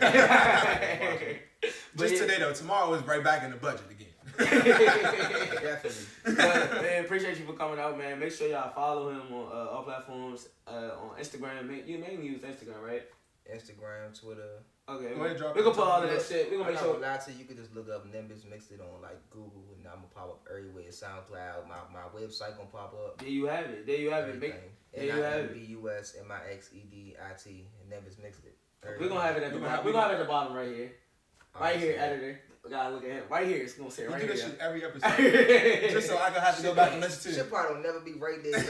But Just today though. Tomorrow is right back in the budget again. Definitely. But, man, appreciate you for coming out, man. Make sure y'all follow him on all platforms. On Instagram, you mainly use Instagram, right? Instagram, Twitter. Okay. Go ahead, drop We it. gonna put all of that shit. We I'm gonna make not sure. gonna lie to you. You can just look up Nimbus, mix it on like Google, and I'm gonna pop up everywhere. SoundCloud, my website gonna pop up. There you have it. There you have it. Make, there you have it. NIMBUS MIXEDIT, and Nimbus mixed it. We're gonna have it at the bottom. We're gonna have it at the bottom right here. Right here, editor. We gotta look at him. Right here. It's gonna say You right do this here. shit every episode, just so I can have to go back and listen to Shit it. probably will never be right there. I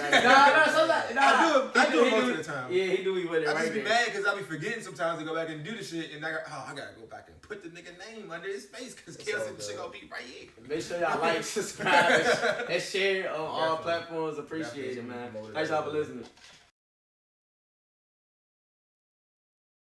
do it most of the time. Yeah, he do be with it I right just be there. mad because I be forgetting sometimes to go back and do the shit, and I gotta go back and put the nigga name under his face because It's Kale all said the shit good. gonna be right here. Make sure y'all like, subscribe, and share on all Definitely. platforms. Appreciate it, Definitely. man. Thanks y'all for listening.